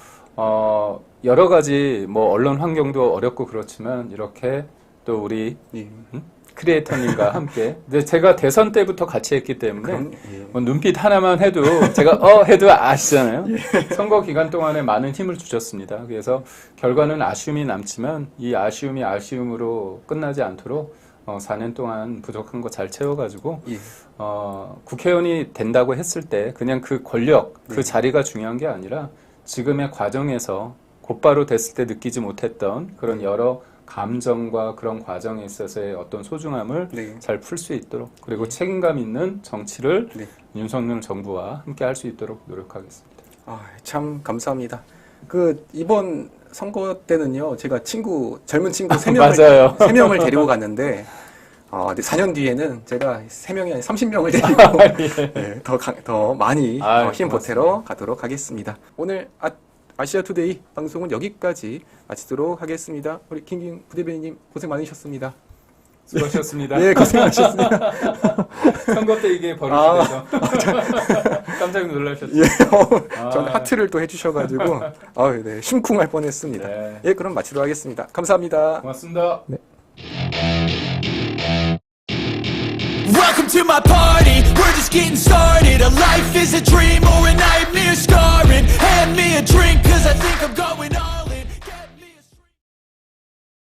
여러 가지 뭐 언론 환경도 어렵고 그렇지만 이렇게 또 우리 크리에이터님과 함께, 근데 제가 대선 때부터 같이 했기 때문에 뭐 눈빛 하나만 해도 제가 해도 아시잖아요. 선거 기간 동안에 많은 힘을 주셨습니다. 그래서 결과는 아쉬움이 남지만 이 아쉬움이 아쉬움으로 끝나지 않도록 4년 동안 부족한 거 잘 채워가지고 국회의원이 된다고 했을 때 그냥 그 권력, 그 자리가 중요한 게 아니라 지금의 과정에서 곧바로 됐을 때 느끼지 못했던 그런 여러 감정과 그런 과정에 있어서의 어떤 소중함을 잘 풀 수 있도록, 그리고 책임감 있는 정치를 윤석열 정부와 함께 할 수 있도록 노력하겠습니다. 참 감사합니다. 이번 선거 때는요, 제가 젊은 친구 3명을, 3명을 데리고 갔는데, 4년 뒤에는 제가 3명이 아니라 30명을 데리고 더 많이 힘 보태러 가도록 하겠습니다. 오늘 아시아투데이 방송은 여기까지 마치도록 하겠습니다. 우리 김기흥 부대변인님 고생 많으셨습니다. 수고하셨습니다. 네, 고생 많으셨습니다. 선거 때 이게 벌어지면서 깜짝 놀라셨죠? 전 하트를 또 해주셔가지고 네, 심쿵할 뻔했습니다. 예, 그럼 마치도록 하겠습니다. 감사합니다. 고맙습니다. 네. Welcome to my party, we're just getting started. A life is a dream or a nightmare scarring. Hand me a drink cause I think I'm going on.